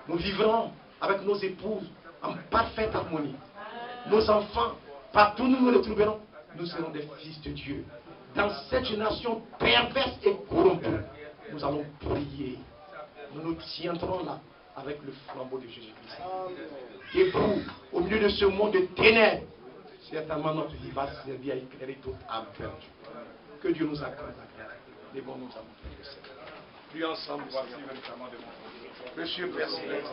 Nous vivrons avec nos épouses en parfaite harmonie. Nos enfants, partout où nous nous retrouverons, nous serons des fils de Dieu. Dans cette génération perverse et corrompue, nous allons prier. Nous nous tiendrons là avec le flambeau de Jésus-Christ. et pour, au milieu de ce monde de ténèbres, certainement notre vie va servir à éclairer toute âme perdue. Que Dieu nous accorde la grâce. Lèvons-nous à mon Dieu. Prions ensemble. Monsieur Père Céleste,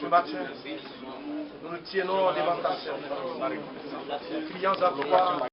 ce matin, nous nous tiennons devant ta servante. Nous crions à toi.